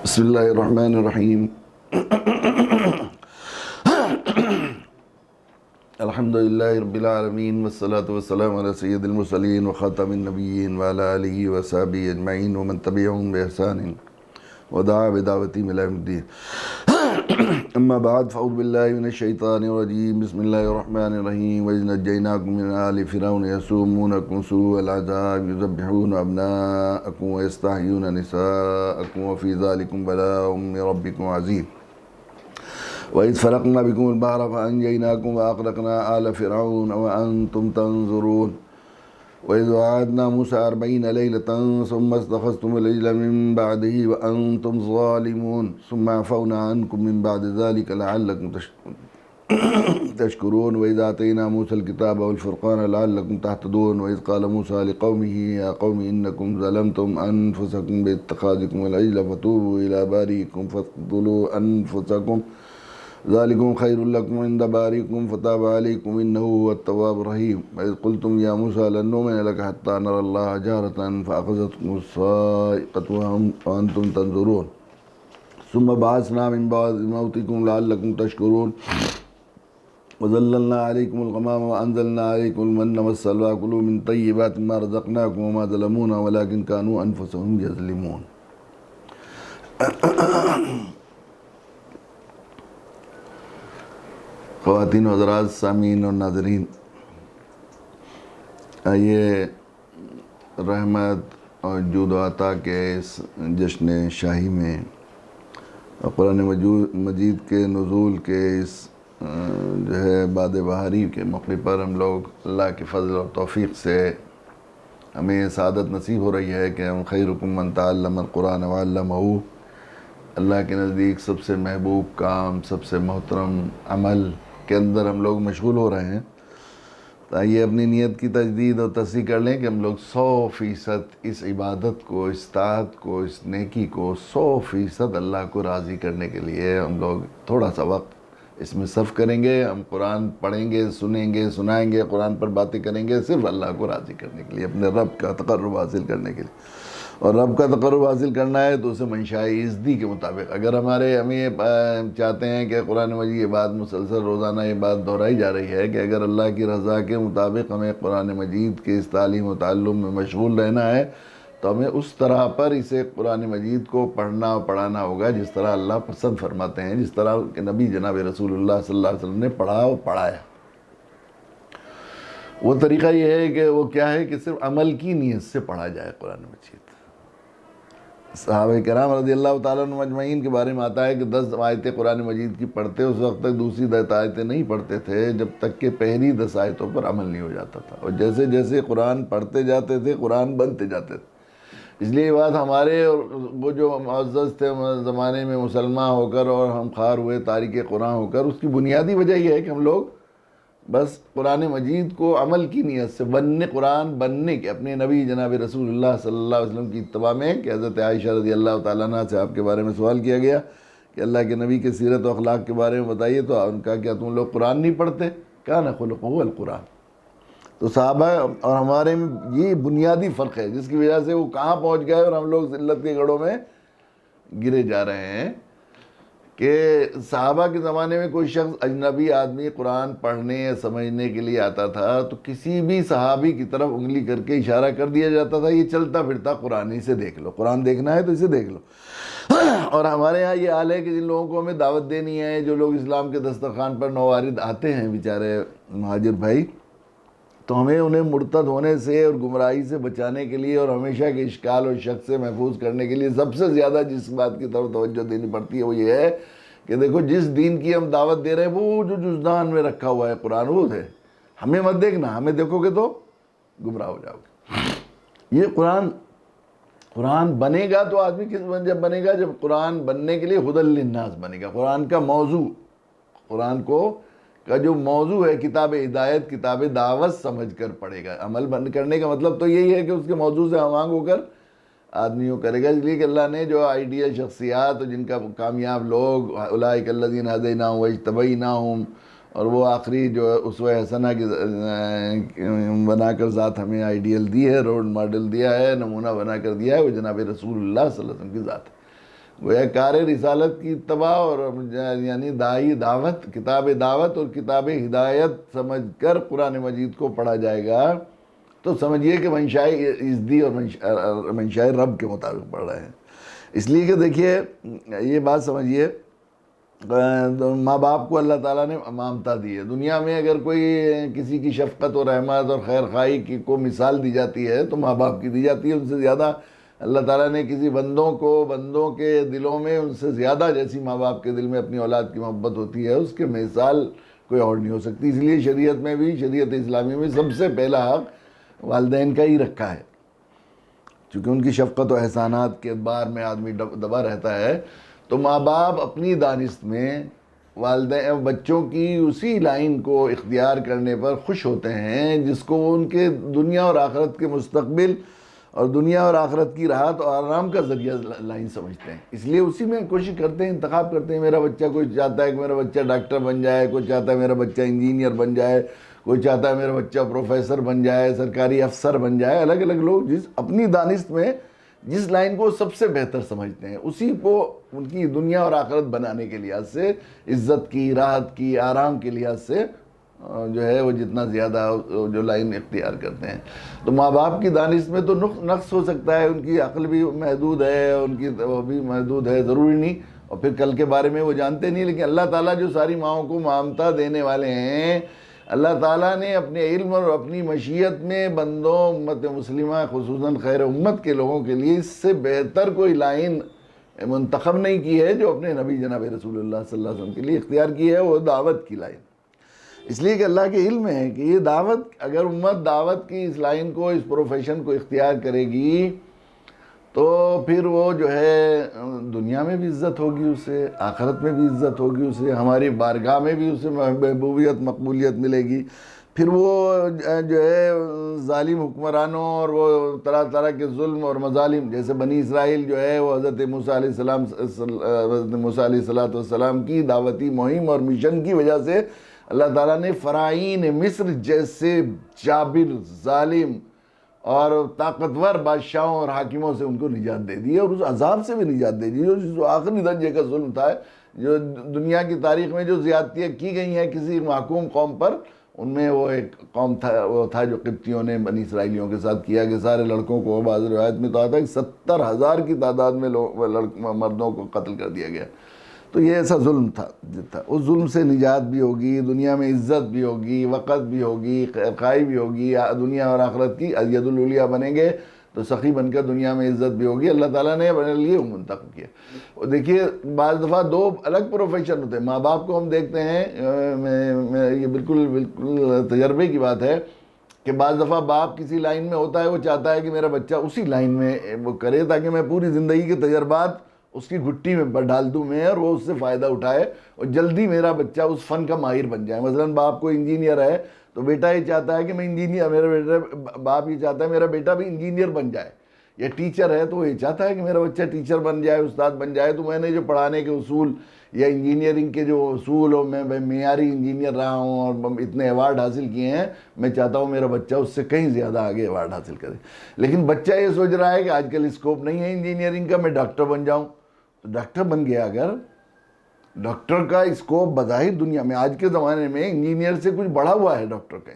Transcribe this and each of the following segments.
بسم اللہ الرحمن الرحیم الحمد للہ رب العالمین والصلاة والسلام علی سید المرسلین وخاتم النبیین وعلی آلہ وصحبہ اجمعین ومن تبعہم بإحسان ودعا بدعوتہم الی یوم الدین اما بعد فاعوذ باللہ من الشیطان الرجیم بسم اللہ الرحمن الرحیم وإذ نجیناکم من آل فرعون یسومونکم سوء العذاب یذبحون ابناءکم ویستحیون نساءکم وفی ذلکم بلاء من ربکم عظیم وَإِذْ فَرَقْنَا بِكُمُ الْبَحْرَ فَأَنْجَيْنَاكُمْ وَأَغْرَقْنَا آلَ فِرْعَوْنَ وَأَنْتُمْ تَنْظُرُونَ وَإِذْ وَعَدْنَا مُوسَىٰ 40 لَيْلَةً ثُمَّ اسْتَخَذْتُمُ الْعِجْلَ مِنْ بَعْدِهِ وَأَنْتُمْ ظَالِمُونَ ثُمَّ عَفَوْنَا عَنْكُمْ مِنْ بَعْدِ ذَلِكَ لَعَلَّكُمْ تَشْكُرُونَ وَإِذْ آتَيْنَا مُوسَى الْكِتَابَ وَالْفُرْقَانَ لَعَلَّكُمْ تَهْتَدُونَ وَإِذْ قَالَ مُوسَىٰ لِقَوْمِهِ يَا قَوْمِ إِنَّكُمْ ظَلَمْتُمْ أَنفُسَكُمْ بِاتِّخَاذِكُمُ الْعِجْلَ فَتُوبُوا إِلَىٰ بَارِئِكُمْ فَاقْتُلُوا أَنفُسَكُمْ ذلكم خير لكم عند بارئكم فتاب عليكم إنه هو التواب الرحيم وإذ قلتم يا موسى لن نؤمن لك حتى نرى الله جهرة فأخذتكم الصاعقة وأنتم تنظرون ثم بعثنا من بعد موتكم لعلكم تشكرون وظللنا عليكم الغمام وأنزلنا عليكم المن والسلوى كلوا من طيبات ما رزقناكم وما ظلمونا ولكن كانوا أنفسهم يظلمون. خواتین و حضرات، سامعین اور ناظرین، آئیے رحمت اور جود و عطا کے اس جشن شاہی میں قرآن مجید کے نزول کے اس جو ہے باد بہاری کے موقع پر ہم لوگ اللہ کے فضل اور توفیق سے ہمیں سعادت نصیب ہو رہی ہے کہ ہم خیرکم من تعلم القرآن وعلمہ، اللہ کے نزدیک سب سے محبوب کام، سب سے محترم عمل کے اندر ہم لوگ مشغول ہو رہے ہیں. تو آئیے اپنی نیت کی تجدید اور تصحیح کر لیں کہ ہم لوگ 100% اس عبادت کو، اس طاعت کو، اس نیکی کو 100% اللہ کو راضی کرنے کے لیے ہم لوگ تھوڑا سا وقت اس میں صرف کریں گے. ہم قرآن پڑھیں گے، سنیں گے، سنائیں گے، قرآن پر باتیں کریں گے، صرف اللہ کو راضی کرنے کے لیے، اپنے رب کا تقرب حاصل کرنے کے لیے. اور رب کا تقرب حاصل کرنا ہے تو اسے منشاء ازدی کے مطابق، اگر ہم یہ چاہتے ہیں کہ قرآن مجید یہ بات مسلسل روزانہ یہ بات دہرائی جا رہی ہے کہ اگر اللہ کی رضا کے مطابق ہمیں قرآن مجید کے اس تعلیم و تعلم میں مشغول رہنا ہے تو ہمیں اس طرح پر اسے قرآن مجید کو پڑھنا اور پڑھانا ہوگا جس طرح اللہ پسند فرماتے ہیں، جس طرح کہ نبی جناب رسول اللہ صلی اللہ علیہ وسلم نے پڑھا اور پڑھایا. وہ طریقہ یہ ہے کہ وہ کیا ہے کہ صرف عمل کی نیت سے پڑھا جائے قرآن مجید. صحابہ کرام رضی اللہ تعالیٰ عنہ اجمعین کے بارے میں آتا ہے کہ 10 آیتیں قرآن مجید کی پڑھتے اس وقت تک دوسری 10 آیتیں نہیں پڑھتے تھے جب تک کہ پہلی 10 آیتوں پر عمل نہیں ہو جاتا تھا، اور جیسے جیسے قرآن پڑھتے جاتے تھے قرآن بنتے جاتے تھے. اس لیے یہ بات ہمارے اور وہ جو معزز تھے زمانے میں مسلمان ہو کر اور ہم خوار ہوئے تارک قرآن ہو کر، اس کی بنیادی وجہ یہ ہے کہ ہم لوگ بس قرآن مجید کو عمل کی نیت سے قرآن بننے کے، اپنے نبی جناب رسول اللہ صلی اللہ علیہ وسلم کی اتباع میں، کہ حضرت عائشہ رضی اللہ تعالیٰ عنہ سے آپ کے بارے میں سوال کیا گیا کہ اللہ کے نبی کے سیرت و اخلاق کے بارے میں بتائیے، تو ان کا کیا تم لوگ قرآن نہیں پڑھتے؟ کان خلقہ القرآن. تو صحابہ اور ہمارے میں یہ بنیادی فرق ہے جس کی وجہ سے وہ کہاں پہنچ گئے اور ہم لوگ ذلت کے گڑھوں میں گرے جا رہے ہیں. کہ صحابہ کے زمانے میں کوئی شخص اجنبی آدمی قرآن پڑھنے یا سمجھنے کے لیے آتا تھا تو کسی بھی صحابی کی طرف انگلی کر کے اشارہ کر دیا جاتا تھا، یہ چلتا پھرتا قرآن، اسے دیکھ لو، قرآن دیکھنا ہے تو اسے دیکھ لو. اور ہمارے یہاں یہ حال ہے کہ جن لوگوں کو ہمیں دعوت دینی ہے، جو لوگ اسلام کے دسترخوان پر نووارد آتے ہیں بیچارے مہاجر بھائی، تو ہمیں انہیں مرتد ہونے سے اور گمراہی سے بچانے کے لیے اور ہمیشہ کے اشکال اور شک سے محفوظ کرنے کے لیے سب سے زیادہ جس بات کی طرف توجہ دینی پڑتی ہے وہ یہ ہے کہ دیکھو جس دین کی ہم دعوت دے رہے ہیں وہ جو جزدان میں رکھا ہوا ہے قرآن وہ ہے، ہمیں مت دیکھنا، ہمیں دیکھو گے تو گمراہ ہو جاؤ گے. یہ قرآن بنے گا تو آدمی جب بنے گا، جب قرآن بننے کے لیے ہدی للناس بنے گا. قرآن کا موضوع، قرآن کا جو موضوع ہے کتاب ہدایت، کتاب دعوت سمجھ کر پڑھے گا. عمل بند کرنے کا مطلب تو یہی ہے کہ اس کے موضوع سے ہم آنگ ہو کر آدمیوں کرے گا. اس لیے کہ اللہ نے جو آئیڈیل شخصیات جن کا کامیاب لوگ اولئک الذین ہدیناہم واجتبیناہم، اور وہ آخری جو اسوہ حسنہ کی بنا کر ذات ہمیں آئیڈیل دی ہے، رول ماڈل دیا ہے، نمونہ بنا کر دیا ہے، وہ جناب رسول اللہ صلی اللہ علیہ وسلم کی ذات ہے. گویا کار رسالت کی اتباع اور یعنی داعی دعوت، کتاب دعوت اور کتاب ہدایت سمجھ کر قرآن مجید کو پڑھا جائے گا تو سمجھیے کہ منشائے ازدی اور منشائے رب کے مطابق پڑھ رہے ہیں۔ اس لیے کہ دیکھیے یہ بات سمجھیے، ماں باپ کو اللہ تعالیٰ نے ممتا دی ہے۔ دنیا میں اگر کوئی کسی کی شفقت اور رحمت اور خیر خواہی کی کو مثال دی جاتی ہے تو ماں باپ کی دی جاتی ہے۔ ان سے زیادہ اللہ تعالیٰ نے کسی بندوں کے دلوں میں ان سے زیادہ جیسی ماں باپ کے دل میں اپنی اولاد کی محبت ہوتی ہے، اس کے مثال کوئی اور نہیں ہو سکتی۔ اس لیے شریعت میں بھی، شریعت اسلامی میں سب سے پہلا حق والدین کا ہی رکھا ہے، چونکہ ان کی شفقت و احسانات کے اعتبار میں آدمی دبا رہتا ہے۔ تو ماں باپ اپنی دانست میں والدین بچوں کی اسی لائن کو اختیار کرنے پر خوش ہوتے ہیں جس کو ان کے دنیا اور آخرت کے مستقبل اور دنیا اور آخرت کی راحت اور آرام کا ذریعہ لائن سمجھتے ہیں۔ اس لیے اسی میں کوشش کرتے ہیں، انتخاب کرتے ہیں۔ میرا بچہ، کوئی چاہتا ہے کہ میرا بچہ ڈاکٹر بن جائے، کوئی چاہتا ہے میرا بچہ انجینئر بن جائے، کوئی چاہتا ہے میرا بچہ پروفیسر بن جائے، سرکاری افسر بن جائے۔ الگ الگ لوگ جس اپنی دانست میں جس لائن کو سب سے بہتر سمجھتے ہیں اسی کو ان کی دنیا اور آخرت بنانے کے لحاظ سے، عزت کی، راحت کی، آرام کے لحاظ سے جو ہے وہ جتنا زیادہ جو لائن اختیار کرتے ہیں۔ تو ماں باپ کی دانست میں تو نقص ہو سکتا ہے، ان کی عقل بھی محدود ہے، ان کی وہ بھی محدود ہے، ضروری نہیں، اور پھر کل کے بارے میں وہ جانتے نہیں۔ لیکن اللہ تعالیٰ جو ساری ماؤں کو مامتا دینے والے ہیں، اللہ تعالیٰ نے اپنے علم اور اپنی مشیت میں بندوں، امت مسلمہ خصوصاً خیر امت کے لوگوں کے لیے اس سے بہتر کوئی لائن منتخب نہیں کی ہے جو اپنے نبی جناب رسول اللہ صلی اللہ علیہ وسلم کے لیے اختیار کی ہے، وہ دعوت کی لائن۔ اس لیے کہ اللہ کے علم ہے کہ یہ دعوت، اگر امت دعوت کی اس لائن کو، اس پروفیشن کو اختیار کرے گی تو پھر وہ جو ہے دنیا میں بھی عزت ہوگی، اسے آخرت میں بھی عزت ہوگی، اسے ہماری بارگاہ میں بھی اسے محبوبیت، مقبولیت ملے گی۔ پھر وہ جو ہے ظالم حکمرانوں اور وہ طرح طرح کے ظلم اور مظالم، جیسے بنی اسرائیل جو ہے وہ حضرت موسیٰ علیہ السلام کی دعوتی مہم اور مشن کی وجہ سے اللہ تعالیٰ نے فرعین مصر جیسے جابر، ظالم اور طاقتور بادشاہوں اور حاکموں سے ان کو نجات دے دی، اور اس عذاب سے بھی نجات دے دی جو آخری درجے کا ظلم تھا۔ جو دنیا کی تاریخ میں جو زیادتیاں کی گئی ہیں کسی محکوم قوم پر، ان میں وہ ایک قوم تھا جو قبطیوں نے بنی اسرائیلیوں کے ساتھ کیا کہ سارے لڑکوں کو، بعض روایت میں تو آتا ہے کہ 70,000 کی تعداد میں مردوں کو قتل کر دیا گیا۔ تو یہ ایسا ظلم تھا، اس ظلم سے نجات بھی ہوگی، دنیا میں عزت بھی ہوگی، وقت بھی ہوگی، خیرخواہی بھی ہوگی، دنیا اور آخرت کی ید العلیٰ بنیں گے تو سخی بن کر دنیا میں عزت بھی ہوگی۔ اللہ تعالیٰ نے اپنے لیے منتخب کیا۔ اور دیکھیے بعض دفعہ دو الگ پروفیشن ہوتے ہیں۔ ماں باپ کو ہم دیکھتے ہیں، یہ بالکل تجربے کی بات ہے کہ بعض دفعہ باپ کسی لائن میں ہوتا ہے، وہ چاہتا ہے کہ میرا بچہ اسی لائن میں وہ کرے تاکہ میں پوری زندگی کے تجربات اس کی گھٹی میں ڈال دوں میں، اور وہ اس سے فائدہ اٹھائے اور جلدی میرا بچہ اس فن کا ماہر بن جائے۔ مثلاً باپ کو انجینئر ہے تو بیٹا یہ چاہتا ہے کہ میں انجینئر، باپ یہ چاہتا ہے میرا بیٹا بھی انجینئر بن جائے، یا ٹیچر ہے تو وہ یہ چاہتا ہے کہ میرا بچہ ٹیچر بن جائے، استاد بن جائے۔ تو میں نے جو پڑھانے کے اصول یا انجینئرنگ کے جو اصول، اور میں معیاری انجینئر رہا ہوں اور اتنے ایوارڈ حاصل کیے ہیں، میں چاہتا ہوں میرا بچہ اس سے کہیں زیادہ آگے ایوارڈ حاصل کرے۔ لیکن بچہ یہ سوچ رہا ہے کہ آج کل اسکوپ نہیں ہے انجینئرنگ کا، میں ڈاکٹر بن جاؤں۔ تو ڈاکٹر بن گیا، اگر ڈاکٹر کا اسکوپ بظاہر دنیا میں آج کے زمانے میں انجینئر سے کچھ بڑھا ہوا ہے ڈاکٹر کا،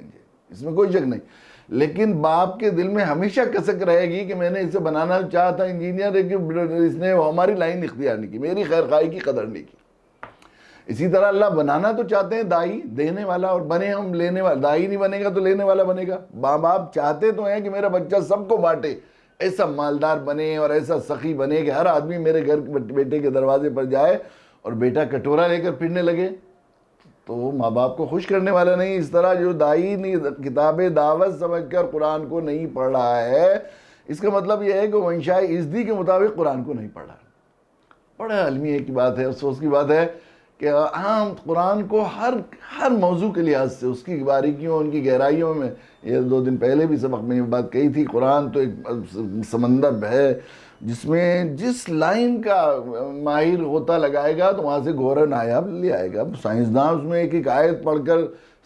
اس میں کوئی شک نہیں، لیکن باپ کے دل میں ہمیشہ کسک رہے گی کہ میں نے اسے بنانا چاہا تھا انجینئر، لیکن اس نے ہماری لائن اختیار نہیں کی، میری خیرخواہی کی قدر نہیں کی۔ اسی طرح اللہ بنانا تو چاہتے ہیں دائی، دینے والا، اور بنے ہم لینے والا۔ دائی نہیں بنے گا تو لینے والا بنے گا۔ ماں باپ چاہتے تو ہیں کہ میرا بچہ سب کو بانٹے، ایسا مالدار بنے اور ایسا سخی بنے کہ ہر آدمی میرے گھر بیٹے کے دروازے پر جائے اور بیٹا کٹورا لے کر پھرنے لگے، تو وہ ماں باپ کو خوش کرنے والا نہیں۔ اس طرح جو دائی کتاب دعوت سمجھ کر قرآن کو نہیں پڑھ رہا ہے، اس کا مطلب یہ ہے کہ وہ منشائے ازدی کے مطابق قرآن کو نہیں پڑھ رہا۔ بڑا علمیہ کی بات ہے، افسوس کی بات ہے کہ ہم قرآن کو ہر موضوع کے لحاظ سے، اس کی باریکیوں، ان کی گہرائیوں میں، یہ 2 دن پہلے بھی سبق میں یہ بات کہی تھی، قرآن تو ایک سمندر ہے جس میں جس لائن کا ماہر ہوتا لگائے گا تو وہاں سے گورا نایاب لے آئے گا۔ سائنسداں اس میں ایک آیت پڑھ کر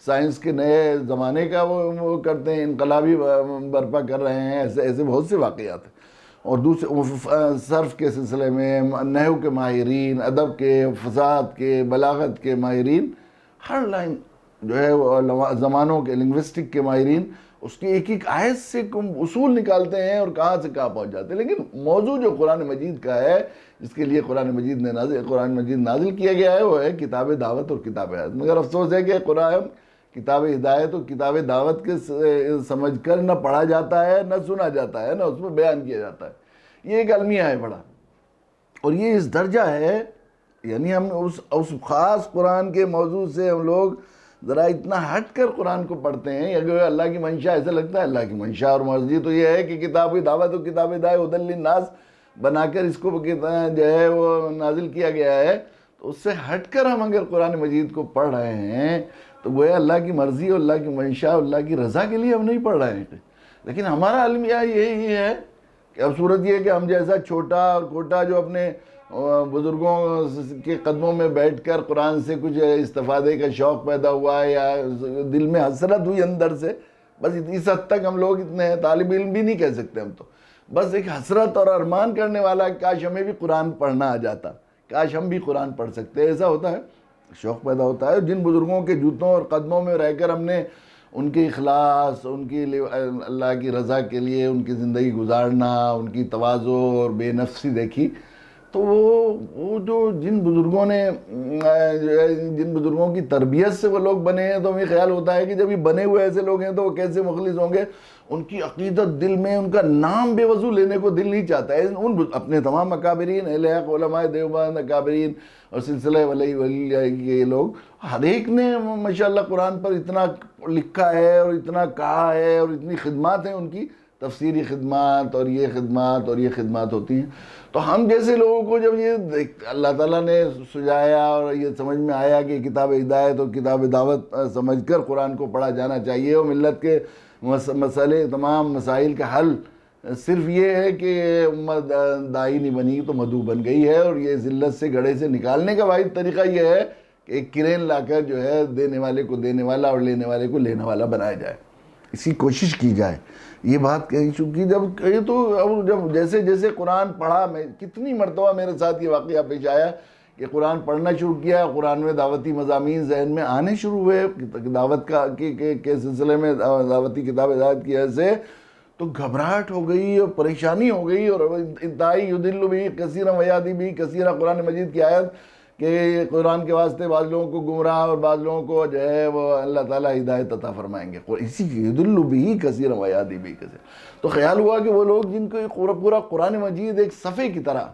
سائنس کے نئے زمانے کا وہ کرتے ہیں، انقلابی برپا کر رہے ہیں، ایسے بہت سے واقعات ہیں۔ اور دوسرے صرف کے سلسلے میں نحو کے ماہرین، ادب کے، فصاحت کے، بلاغت کے ماہرین، ہر لائن جو ہے وہ زمانوں کے لنگوسٹک کے ماہرین اس کی ایک ایک آیت سے اصول نکالتے ہیں اور کہاں سے کہاں پہنچ جاتے ہیں. لیکن موضوع جو قرآن مجید کا ہے، جس کے لیے قرآن مجید نازل کیا گیا ہے، وہ ہے کتاب دعوت اور کتاب ہدایت. مگر افسوس ہے کہ قرآن کتاب ہدایت اور کتاب دعوت کے سمجھ کر نہ پڑھا جاتا ہے، نہ سنا جاتا ہے، نہ اس میں بیان کیا جاتا ہے. یہ ایک المیہ ہے بڑا، اور یہ اس درجہ ہے، یعنی ہم اس خاص قرآن کے موضوع سے ہم لوگ ذرا اتنا ہٹ کر قرآن کو پڑھتے ہیں. اگر اللہ کی منشا، ایسا لگتا ہے اللہ کی منشا اور مرضی تو یہ ہے کہ کتاب دعوت اور کتاب ہدایت ہدی للناس بنا کر اس کو جو ہے وہ نازل کیا گیا ہے. تو اس سے ہٹ کر ہم اگر قرآن مجید کو پڑھ رہے ہیں تو وہ اللہ کی مرضی اور اللہ کی منشا اور اللہ کی رضا کے لیے ہم نہیں پڑھ رہے ہیں. لیکن ہمارا المیہ یہی ہے کہ اب صورت یہ ہے کہ ہم جیسا چھوٹا اور کھوٹا جو اپنے بزرگوں کے قدموں میں بیٹھ کر قرآن سے کچھ استفادے کا شوق پیدا ہوا ہے یا دل میں حسرت ہوئی اندر سے، بس اس حد تک ہم لوگ اتنے ہیں. طالب علم بھی نہیں کہہ سکتے ہم تو، بس ایک حسرت اور ارمان کرنے والا، کاش ہمیں بھی قرآن پڑھنا آ جاتا، کاش ہم بھی قرآن پڑھ سکتے. ایسا ہوتا ہے، شوق پیدا ہوتا ہے. جن بزرگوں کے جوتوں اور قدموں میں رہ کر ہم نے ان کے اخلاص، ان کی اللہ کی رضا کے لیے ان کی زندگی گزارنا، ان کی تواضع اور بے نفسی دیکھی، تو وہ جو جن بزرگوں کی تربیت سے وہ لوگ بنے ہیں، تو ہمیں خیال ہوتا ہے کہ جب یہ بنے ہوئے ایسے لوگ ہیں تو وہ کیسے مخلص ہوں گے. ان کی عقیدت دل میں، ان کا نام بے وضو لینے کو دل نہیں چاہتا ہے. ان اپنے تمام اکابرین، اہل حق، علماء دیوبند، اکابرین اور سلسلہ ولی کے لوگ، ہر ایک نے ماشاءاللہ قرآن پر اتنا لکھا ہے اور اتنا کہا ہے، اور اتنی خدمات ہیں ان کی، تفسیری خدمات اور یہ خدمات اور یہ خدمات ہوتی ہیں. تو ہم جیسے لوگوں کو جب یہ اللہ تعالیٰ نے سجایا اور یہ سمجھ میں آیا کہ کتاب ہدایت اور کتاب دعوت سمجھ کر قرآن کو پڑھا جانا چاہیے، اور ملت کے مسئلے، تمام مسائل کا حل صرف یہ ہے کہ امت دائی نہیں بنی تو مدعو بن گئی ہے، اور یہ ذلت سے گڑھے سے نکالنے کا واحد طریقہ یہ ہے کہ ایک کرین لا کر جو ہے دینے والے کو دینے والا اور لینے والے کو لینے والا بنایا جائے. اسی کوشش کی جائے. یہ بات کہی چونکہ جب جیسے جیسے قرآن پڑھا، میں کتنی مرتبہ میرے ساتھ یہ واقعہ پیش آیا کہ قرآن پڑھنا شروع کیا، قرآن میں دعوتی مضامین ذہن میں آنے شروع ہوئے دعوت کے سلسلے میں، دعوتی کتاب ہدایت کی وجہ سے، تو گھبراہٹ ہو گئی اور پریشانی ہو گئی. اور انتہائی یضل بھی کثیرا ویہدی بھی کثیرا، قرآن مجید کی آیت کہ قرآن کے واسطے بعض لوگوں کو گمراہ اور بعض لوگوں کو جو ہے وہ اللہ تعالیٰ ہدایت عطا فرمائیں گے. اسی یضل بھی کثیرا ویہدی بھی کثیرا. تو خیال ہوا کہ وہ لوگ جن کو پورا قرآن مجید ایک صفحے کی طرح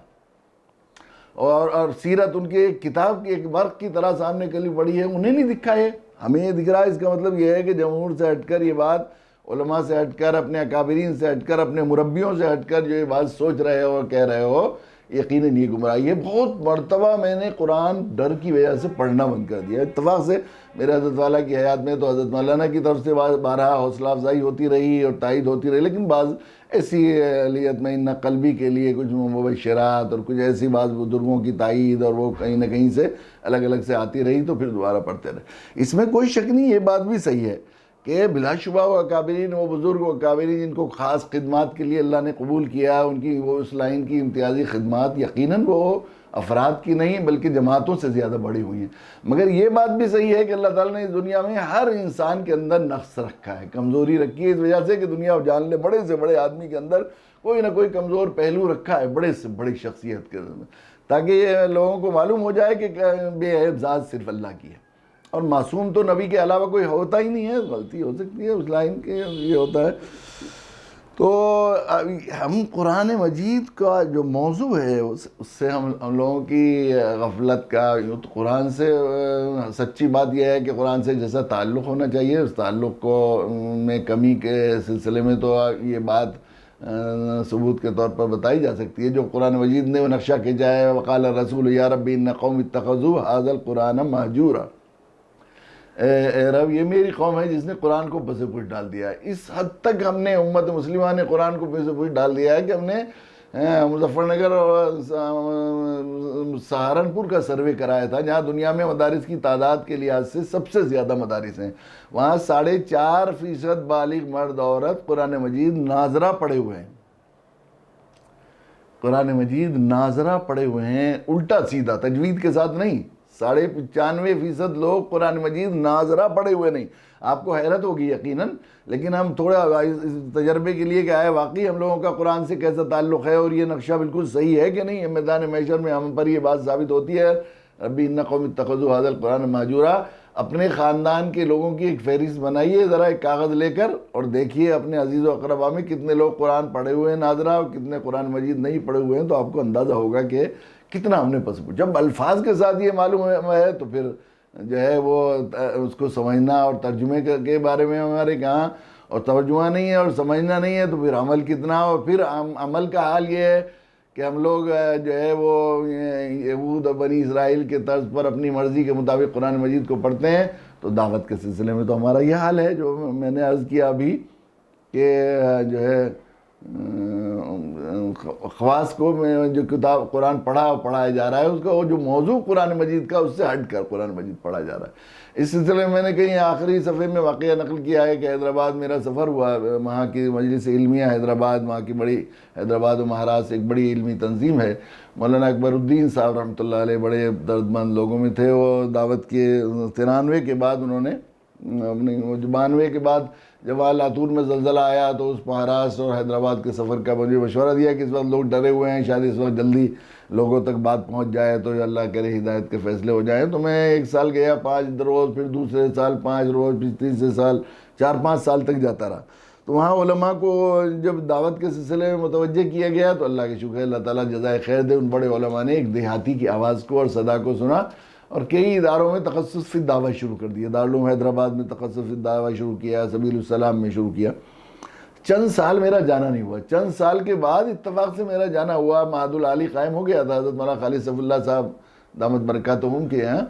اور سیرت ان کے ایک کتاب کی، ایک ورق کی طرح سامنے کلی پڑی ہے، انہیں نہیں دکھا ہے، ہمیں یہ دکھ رہا ہے. اس کا مطلب یہ ہے کہ جمہور سے ہٹ کر یہ بات، علماء سے ہٹ کر، اپنے اکابرین سے ہٹ کر، اپنے مربیوں سے ہٹ کر جو یہ بات سوچ رہے ہو اور کہہ رہے ہو، یقیناً یہ گمراہی ہے. بہت مرتبہ میں نے قرآن ڈر کی وجہ سے پڑھنا بند کر دیا. اتفاق سے میرے حضرت والا کی حیات میں تو حضرت مولانا کی طرف سے بارہا حوصلہ افزائی ہوتی رہی اور تائید ہوتی رہی، لیکن بعض ایسی لیطمئن قلبی کے لیے کچھ مبشرات اور کچھ ایسی بعض بزرگوں کی تائید اور وہ کہیں نہ کہیں سے الگ الگ سے آتی رہی، تو پھر دوبارہ پڑھتے رہے. اس میں کوئی شک نہیں، یہ بات بھی صحیح ہے کہ بلا شبہ وہ اکابرین، وہ بزرگ و اکابرین جن کو خاص خدمات کے لیے اللہ نے قبول کیا، ان کی وہ اس لائن کی امتیازی خدمات یقیناً وہ افراد کی نہیں بلکہ جماعتوں سے زیادہ بڑی ہوئی ہیں. مگر یہ بات بھی صحیح ہے کہ اللہ تعالیٰ نے اس دنیا میں ہر انسان کے اندر نقص رکھا ہے، کمزوری رکھی ہے، اس وجہ سے کہ دنیا جان لے بڑے سے بڑے آدمی کے اندر کوئی نہ کوئی کمزور پہلو رکھا ہے، بڑے سے بڑی شخصیت کے اندر، تاکہ یہ لوگوں کو معلوم ہو جائے کہ بے عیب ذات صرف اللہ کی ہے، اور معصوم تو نبی کے علاوہ کوئی ہوتا ہی نہیں ہے. غلطی ہو سکتی ہے اس لائن کے، یہ ہوتا ہے. تو ہم قرآن مجید کا جو موضوع ہے اس سے ہم لوگوں کی غفلت کا، قرآن سے سچی بات یہ ہے کہ قرآن سے جیسا تعلق ہونا چاہیے اس تعلق کو میں کمی کے سلسلے میں تو یہ بات ثبوت کے طور پر بتائی جا سکتی ہے. جو قرآن مجید نے وہ نقشہ کھینچا ہے، وقال الرسول یا ربی ان قوم اتخذوا هذا القرآن مہجورا، اے رب یہ میری قوم ہے جس نے قرآن کو پس پوچھ ڈال دیا ہے. اس حد تک ہم نے امت مسلمہ نے قرآن کو پس پوچھ ڈال دیا ہے کہ ہم نے مظفر نگر اور سہارنپور کا سروے کرایا تھا، جہاں دنیا میں مدارس کی تعداد کے لحاظ سے سب سے زیادہ مدارس ہیں. وہاں 4.5% بالغ مرد عورت قرآن مجید ناظرہ پڑھے ہوئے ہیں. قرآن مجید ناظرہ پڑھے ہوئے ہیں، الٹا سیدھا، تجوید کے ساتھ نہیں۔ 95% لوگ قرآن مجید ناظرہ پڑھے ہوئے نہیں۔ آپ کو حیرت ہوگی یقیناً، لیکن ہم تھوڑا اس تجربے کے لیے کیا ہے، واقعی ہم لوگوں کا قرآن سے کیسا تعلق ہے اور یہ نقشہ بالکل صحیح ہے کہ نہیں۔ میدان محشر میں ہم پر یہ بات ثابت ہوتی ہے، ربی ان قوم اتخذوا ھذا القرآن مہجورا۔ اپنے خاندان کے لوگوں کی ایک فہرست بنائیے ذرا ایک کاغذ لے کر، اور دیکھیے اپنے عزیز و اقربا میں کتنے لوگ قرآن پڑھے ہوئے ہیں ناظرہ اور کتنے قرآن مجید نہیں پڑھے ہوئے ہیں، تو آپ کو اندازہ ہوگا کہ کتنا ہم نے پس۔ جب الفاظ کے ساتھ یہ معلوم ہے تو پھر جو ہے وہ اس کو سمجھنا اور ترجمے کے بارے میں ہمارے کہاں، اور ترجمہ نہیں ہے اور سمجھنا نہیں ہے تو پھر عمل کتنا۔ اور پھر عمل کا حال یہ ہے کہ ہم لوگ جو ہے وہ یہود اور بنی اسرائیل کے طرز پر اپنی مرضی کے مطابق قرآن مجید کو پڑھتے ہیں۔ تو دعوت کے سلسلے میں تو ہمارا یہ حال ہے جو میں نے عرض کیا ابھی، کہ جو ہے خواص کو جو کتاب قرآن پڑھایا جا رہا ہے، اس کا وہ جو موضوع قرآن مجید کا اس سے ہٹ کر قرآن مجید پڑھا جا رہا ہے۔ اس سلسلے میں نے کہیں آخری صفحے میں واقعہ نقل کیا ہے کہ حیدرآباد میرا سفر ہوا، وہاں کی مجلس علمیہ حیدرآباد، وہاں کی بڑی حیدرآباد و مہاراشٹر سے ایک بڑی علمی تنظیم ہے، مولانا اکبر الدین صاحب رحمۃ اللہ علیہ بڑے دردمند لوگوں میں تھے۔ وہ دعوت کے 93 کے بعد انہوں نے 92 کے بعد جب وہاں لاتور میں زلزلہ آیا تو اس مہاراشٹر اور حیدرآباد کے سفر کا مجھے مشورہ دیا کہ اس وقت لوگ ڈرے ہوئے ہیں، شاید اس وقت جلدی لوگوں تک بات پہنچ جائے تو اللہ کرے ہدایت کے فیصلے ہو جائیں۔ تو میں ایک سال گیا 5 روز، پھر دوسرے سال 5 روز، پھر تیسرے سال 4-5 سال تک جاتا رہا۔ تو وہاں علماء کو جب دعوت کے سلسلے میں متوجہ کیا گیا تو اللہ کے شکر ہے، اللہ تعالیٰ جزائے خیر دے، ان بڑے علماء نے ایک دیہاتی کی آواز کو اور صدا کو سنا اور کئی اداروں میں تخصص فی دعوت شروع کر دیا۔ دارالعلوم حیدرآباد میں تخصص فی دعوت شروع کیا، سبیل السلام میں شروع کیا۔ چند سال میرا جانا نہیں ہوا، چند سال کے بعد اتفاق سے میرا جانا ہوا، معہد العالی قائم ہو گیا تھا حضرت مولانا خالد صف اللہ صاحب دامت برکاتہم کے یہاں۔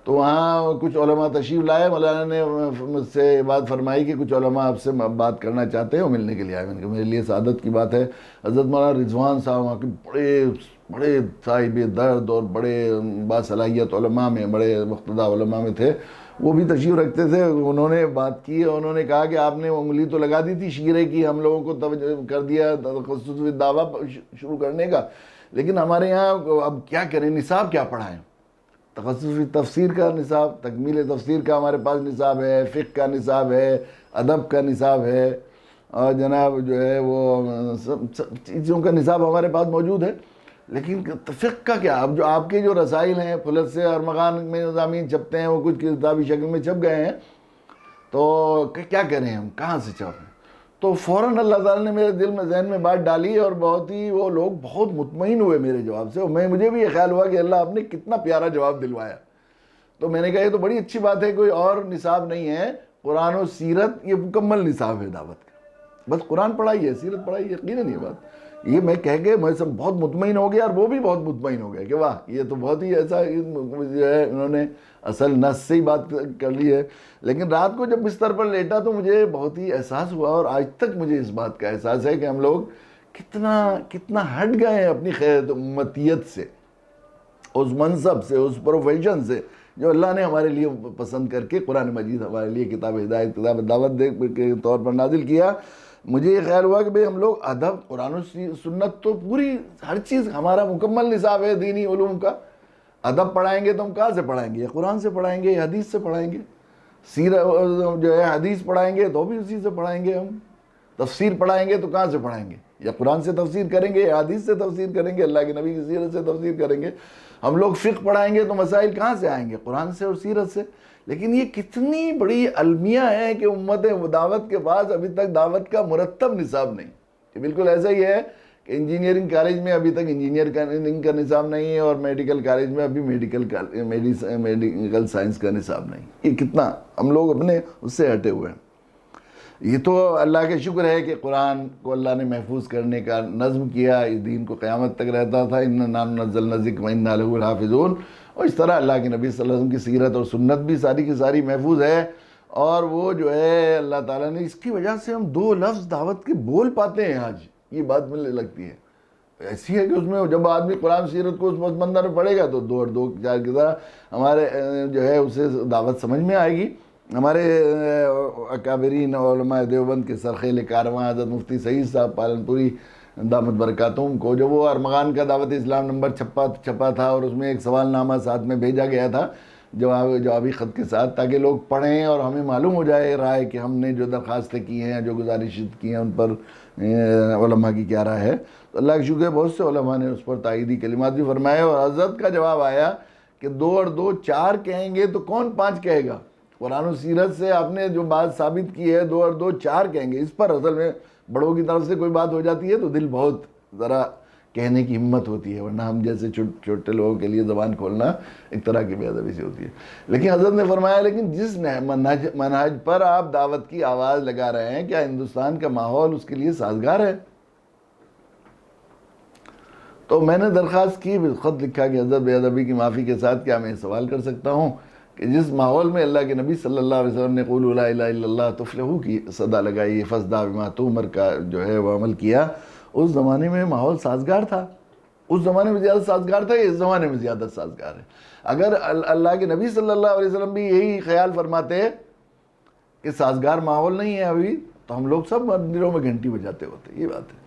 تو وہاں کچھ علماء تشریف لائے، مولانا نے مجھ سے بات فرمائی کہ کچھ علماء آپ سے بات کرنا چاہتے ہیں، وہ ملنے کے لیے آئے۔ میں نے کہا میرے لیے سعادت کی بات ہے۔ حضرت مولانا رضوان صاحب وہاں کے بڑے صاحب درد اور بڑے باصلاحیت علماء میں، بڑے مقتدی علماء میں تھے، وہ بھی تشریف رکھتے تھے۔ انہوں نے بات کی اور انہوں نے کہا کہ آپ نے انگلی تو لگا دی تھی شیرے کی، ہم لوگوں کو توجہ کر دیا تخصص دعویٰ شروع کرنے کا، لیکن ہمارے یہاں اب کیا کریں، نصاب کیا پڑھائیں؟ تخصص تفسیر کا نصاب، تکمیل تفسیر کا ہمارے پاس نصاب ہے، فقہ کا نصاب ہے، ادب کا نصاب ہے، اور جناب جو ہے وہ سب چیزوں کا نصاب ہمارے پاس موجود ہے، لیکن فقہ کا کیا؟ اب جو آپ کے جو رسائل ہیں فلت سے اور مغان میں مضامین چھپتے ہیں، وہ کچھ کتابی شکل میں چھپ گئے ہیں، تو کیا کریں ہم، کہاں سے چھپیں؟ تو فوراً اللہ تعالیٰ نے میرے دل میں ذہن میں بات ڈالی اور بہت ہی وہ لوگ بہت مطمئن ہوئے میرے جواب سے، اور مجھے بھی یہ خیال ہوا کہ اللہ آپ نے کتنا پیارا جواب دلوایا۔ تو میں نے کہا یہ تو بڑی اچھی بات ہے، کوئی اور نصاب نہیں ہے، قرآن و سیرت یہ مکمل نصاب ہے دعوت کا، بس قرآن پڑھائیے، سیرت پڑھائیے۔ یقیناً یہ بات یہ میں کہہ کے میں سب بہت مطمئن ہو گیا، اور وہ بھی بہت مطمئن ہو گیا کہ واہ یہ تو بہت ہی ایسا جو ہے انہوں نے اصل نص سے ہی بات کر لی ہے۔ لیکن رات کو جب بستر پر لیٹا تو مجھے بہت ہی احساس ہوا، اور آج تک مجھے اس بات کا احساس ہے کہ ہم لوگ کتنا ہٹ گئے ہیں اپنی خیر امتیت سے، اس منصب سے، اس پروفیشن سے جو اللہ نے ہمارے لیے پسند کر کے قرآن مجید ہمارے لیے کتاب ہدایت، کتاب دعوت کے طور پر نازل کیا۔ مجھے یہ خیال ہوا کہ بھئی ہم لوگ ادب، قرآن و سنت تو پوری ہر چیز ہمارا مکمل نصاب ہے دینی علوم کا۔ ادب پڑھائیں گے تو ہم کہاں سے پڑھائیں گے؟ یا قرآن سے پڑھائیں گے یا حدیث سے پڑھائیں گے؟ سیرت جو ہے حدیث پڑھائیں گے تو بھی اسی سے پڑھائیں گے ہم۔ تفسیر پڑھائیں گے تو کہاں سے پڑھائیں گے؟ یا قرآن سے تفسیر کریں گے یا حدیث سے تفسیر کریں گے، اللہ کے نبی کی سیرت سے تفسیر کریں گے۔ ہم لوگ فقہ پڑھائیں گے تو مسائل کہاں سے آئیں گے؟ قرآن سے اور سیرت سے۔ لیکن یہ کتنی بڑی المیہ ہے کہ امت دعوت کے پاس ابھی تک دعوت کا مرتب نصاب نہیں۔ یہ بالکل ایسا ہی ہے کہ انجینئرنگ کالج میں ابھی تک انجینئرنگ کا نصاب نہیں ہے، اور میڈیکل کالج میں ابھی میڈیکل سائنس کا نصاب نہیں۔ یہ کتنا ہم لوگ اپنے اس سے ہٹے ہوئے ہیں۔ یہ تو اللہ کا شکر ہے کہ قرآن کو اللہ نے محفوظ کرنے کا نظم کیا، اس دین کو قیامت تک رہتا تھا، اِنَّا نَحْنُ نَزَّلْنَا الذِّکْرَ وَإِنَّا لَهُ لَحَافِظُونَ۔ اور اس طرح اللہ کے نبی صلی اللہ علیہ وسلم کی سیرت اور سنت بھی ساری کی ساری محفوظ ہے، اور وہ جو ہے اللہ تعالیٰ نے اس کی وجہ سے ہم 2 لفظ دعوت کے بول پاتے ہیں آج۔ یہ بات مجھے لگتی ہے ایسی ہے کہ اس میں جب آدمی قرآن سیرت کو اس مندر میں پڑھے گا تو 2 اور 2 4 کی طرح ہمارے جو ہے اسے دعوت سمجھ میں آئے گی۔ ہمارے اکابرین علماء دیوبند کے سرخیل کارواں حضرت مفتی سعید صاحب پالن پوری دامت برکاتہم کو، جو وہ ارمغان کا دعوت اسلام نمبر چھپا تھا، اور اس میں ایک سوال نامہ ساتھ میں بھیجا گیا تھا جوابی خط کے ساتھ، تاکہ لوگ پڑھیں اور ہمیں معلوم ہو جائے رائے کہ ہم نے جو درخواستیں کی ہیں، جو گزارشیں کی ہیں، ان پر علماء کی کیا رائے ہے۔ تو اللہ کا شکر ہے بہت سے علماء نے اس پر تائیدی کلمات بھی فرمائے، اور حضرت کا جواب آیا کہ 2 اور 2 4 کہیں گے تو کون 5 کہے گا؟ قرآن و سیرت سے آپ نے جو بات ثابت کی ہے 2 اور 2 4 کہیں گے، اس پر اصل میں بڑوں کی طرف سے کوئی بات ہو جاتی ہے تو دل بہت ذرا کہنے کی ہمت ہوتی ہے، ورنہ ہم جیسے چھوٹے لوگوں کے لیے زبان کھولنا ایک طرح کی بے ادبی سے ہوتی ہے۔ لیکن حضرت نے فرمایا لیکن جس منہج پر آپ دعوت کی آواز لگا رہے ہیں، کیا ہندوستان کا ماحول اس کے لیے سازگار ہے؟ تو میں نے درخواست کی، خط لکھا کہ حضرت بے ادبی کی معافی کے ساتھ کیا میں سوال کر سکتا ہوں کہ جس ماحول میں اللہ کے نبی صلی اللہ علیہ وسلم نے قولوا لا الہ الا اللہ تفلحوا کی صدا لگائی، فاصدع بما تؤمر کا جو ہے وہ عمل کیا، اس زمانے میں ماحول سازگار تھا؟ اس زمانے میں زیادہ سازگار تھا یا اس زمانے میں زیادہ سازگار ہے؟ اگر اللہ کے نبی صلی اللہ علیہ وسلم بھی یہی خیال فرماتے کہ سازگار ماحول نہیں ہے ابھی، تو ہم لوگ سب مندروں میں گھنٹی بجاتے ہوتے۔ یہ بات ہے۔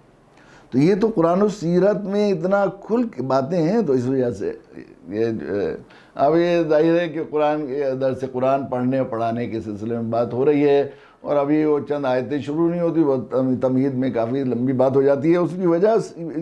تو یہ تو قرآن و سیرت میں اتنا کھل کے باتیں ہیں، تو اس وجہ سے اب یہ ظاہر ہے کہ درس قرآن پڑھنے اور پڑھانے کے سلسلے میں بات ہو رہی ہے، اور ابھی وہ چند آیتیں شروع نہیں ہوتی، وہ تمہید میں کافی لمبی بات ہو جاتی ہے۔ اس کی وجہ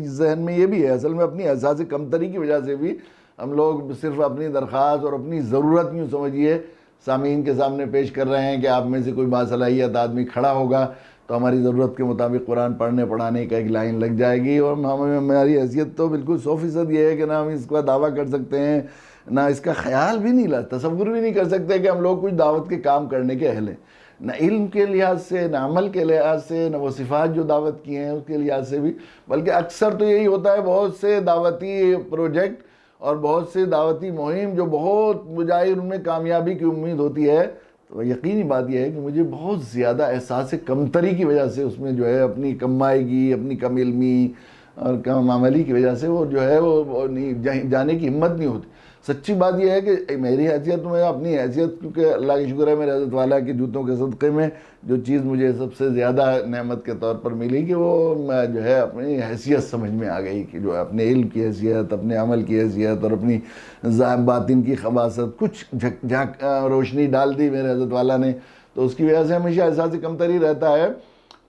ذہن میں یہ بھی ہے، اصل میں اپنی احساس کمتری کی وجہ سے بھی ہم لوگ صرف اپنی درخواست اور اپنی ضرورت یوں سمجھیے سامعین کے سامنے پیش کر رہے ہیں کہ آپ میں سے کوئی باصلاحیت آدمی کھڑا ہوگا تو ہماری ضرورت کے مطابق قرآن پڑھنے پڑھانے کا ایک لائن لگ جائے گی، اور ہماری حیثیت تو بالکل 100% یہ ہے کہ نہ ہم اس کا دعویٰ کر سکتے ہیں، نہ اس کا خیال بھی نہیں تصور بھی نہیں کر سکتے کہ ہم لوگ کچھ دعوت کے کام کرنے کے اہل ہیں، نہ علم کے لحاظ سے، نہ عمل کے لحاظ سے، نہ وہ صفات جو دعوت کی ہیں اس کے لحاظ سے بھی۔ بلکہ اکثر تو یہی ہوتا ہے، بہت سے دعوتی پروجیکٹ اور بہت سے دعوتی مہم جو بہت مجاہر ان میں کامیابی کی امید ہوتی ہے، تو یقینی بات یہ ہے کہ مجھے بہت زیادہ احساس کمتری کی وجہ سے اس میں جو ہے اپنی کم مائیگی، اپنی کم علمی اور کم عملی کی وجہ سے وہ جو ہے وہ جانے کی ہمت نہیں ہوتی۔ سچی بات یہ ہے کہ میری حیثیت میں، اپنی حیثیت، کیونکہ اللہ کی شکر ہے میرے حضرت والا کے جوتوں کے صدقے میں جو چیز مجھے سب سے زیادہ نعمت کے طور پر ملی کہ وہ میں جو ہے اپنی حیثیت سمجھ میں آ گئی، کہ جو اپنے علم کی حیثیت، اپنے عمل کی حیثیت اور اپنی باطن کی خباثت کچھ روشنی ڈال دی میرے حضرت والا نے، تو اس کی وجہ سے ہمیشہ احساس کمتری رہتا ہے۔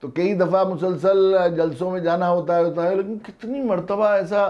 تو کئی دفعہ مسلسل جلسوں میں جانا ہوتا ہے، لیکن کتنی مرتبہ ایسا